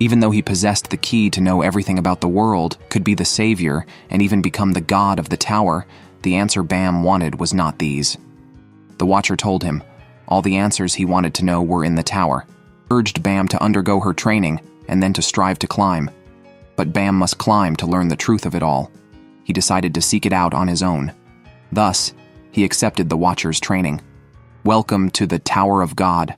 Even though he possessed the key to know everything about the world, could be the savior, and even become the god of the tower, the answer Bam wanted was not these. The Watcher told him all the answers he wanted to know were in the tower, urged Bam to undergo her training and then to strive to climb. But Bam must climb to learn the truth of it all. He decided to seek it out on his own. Thus, he accepted the Watcher's training. Welcome to the Tower of God,